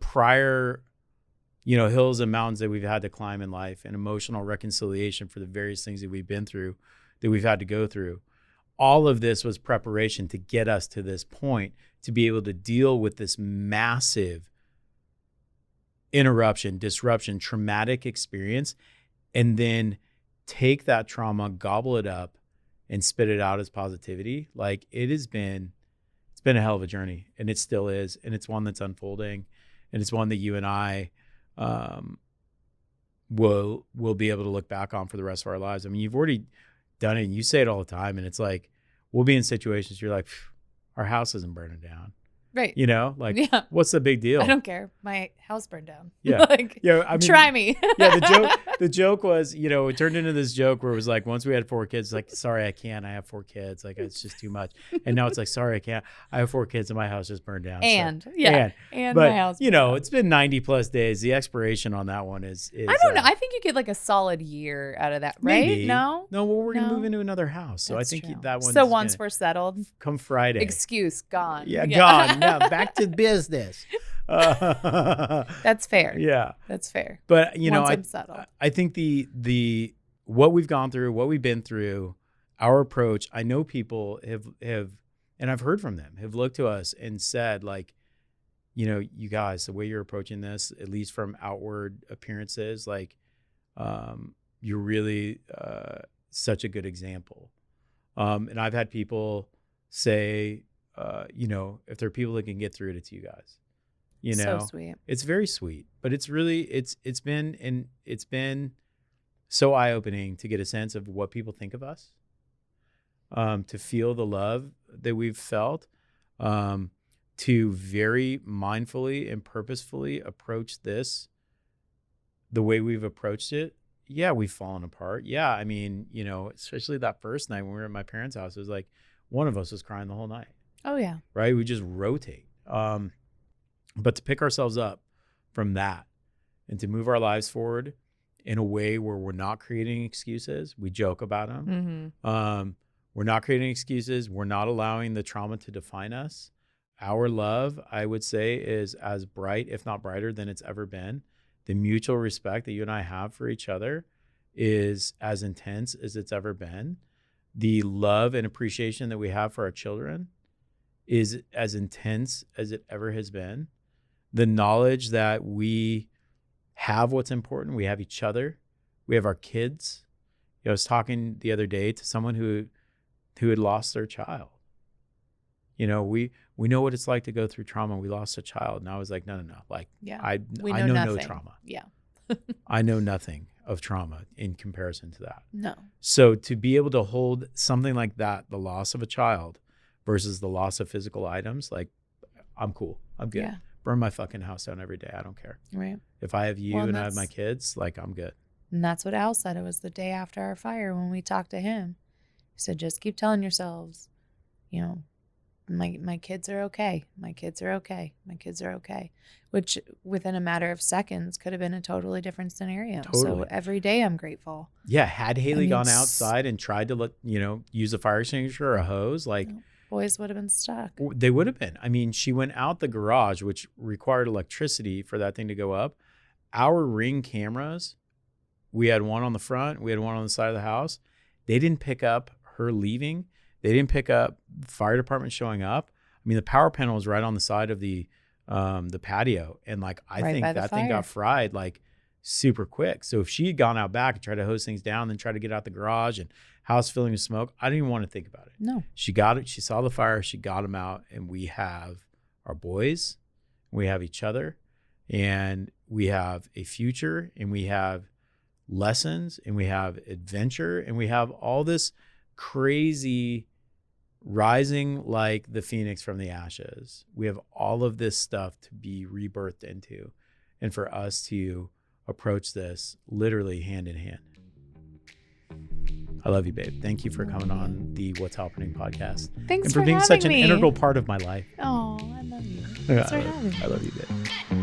prior hills and mountains that we've had to climb in life, and emotional reconciliation for the various things that we've been through, that we've had to go through. All of this was preparation to get us to this point, to be able to deal with this massive interruption, disruption, traumatic experience, and then take that trauma, gobble it up, and spit it out as positivity. Like it's been a hell of a journey, and it still is, and it's one that's unfolding, and it's one that you and I will be able to look back on for the rest of our lives. I mean, you've already done it, and you say it all the time, and it's like we'll be in situations you're like, our house isn't burning down. Right. What's the big deal? I don't care. My house burned down. Yeah. Try me. The joke was, it turned into this joke where it was like, once we had 4 kids, like, sorry, I can't. I have 4 kids. Like, it's just too much. And now it's like, sorry, I can't. I have 4 kids and my house just burned down. And but, my house burned down. It's been 90 plus days. The expiration on that one is I don't know. I think you get like a solid year out of that, right? Maybe. No, we're going to move into another house. So That's I think true. that one. So once we're settled, come Friday. Excuse gone. Yeah, gone. Now back to business. That's fair. Yeah, that's fair. But once I'm settled, I think the what we've gone through, what we've been through, our approach. I know people have, and I've heard from them, have looked to us and said, like, you guys, the way you're approaching this, at least from outward appearances, like, you're really such a good example. And I've had people say, if there are people that can get through it, it's you guys. So sweet. It's very sweet, but it's really it's been so eye-opening to get a sense of what people think of us, to feel the love that we've felt, to very mindfully and purposefully approach this the way we've approached it. Yeah, we've fallen apart. Yeah, I mean, especially that first night when we were at my parents' house, it was like one of us was crying the whole night. Oh yeah. Right? We just rotate. But to pick ourselves up from that and to move our lives forward in a way where we're not creating excuses, we joke about them. We're not creating excuses. We're not allowing the trauma to define us. Our love, I would say, is as bright, if not brighter, than it's ever been. The mutual respect that you and I have for each other is as intense as it's ever been. The love and appreciation that we have for our children is as intense as it ever has been. The knowledge that we have what's important, we have each other, we have our kids. I was talking the other day to someone who had lost their child. We know what it's like to go through trauma. We lost a child, and I was like, no. Like, yeah, I know no trauma. Yeah, I know nothing of trauma in comparison to that. No. So to be able to hold something like that, the loss of a child versus the loss of physical items, like, I'm cool. I'm good. Yeah. Burn my fucking house down every day. I don't care. Right. If I have you and I have my kids, like, I'm good. And that's what Al said. It was the day after our fire when we talked to him. He said, just keep telling yourselves, my kids are okay. My kids are okay. My kids are okay. Which within a matter of seconds could have been a totally different scenario. Totally. So every day I'm grateful. Yeah. Had Haley gone outside and tried to use a fire extinguisher or a hose, like, boys would have been stuck. They would have been. I mean, she went out the garage, which required electricity for that thing to go up. Our Ring cameras, we had one on the front, we had one on the side of the house. They didn't pick up her leaving. They didn't pick up the fire department showing up. I mean, the power panel was right on the side of the patio. And like, I think that thing got fried like super quick. So if she had gone out back and tried to hose things down, then try to get out the garage and house filling with smoke, I didn't even want to think about it. No. She got it. She saw the fire. She got them out. And we have our boys. We have each other. And we have a future. And we have lessons, and we have adventure, and we have all this crazy rising like the phoenix from the ashes. We have all of this stuff to be rebirthed into, and for us to approach this literally hand in hand. I love you, babe. Thank you for coming on the What's Halperning podcast. Thanks and for being having such an me. integral part of my life. Oh, I love you. Thanks for having me. I love you, babe.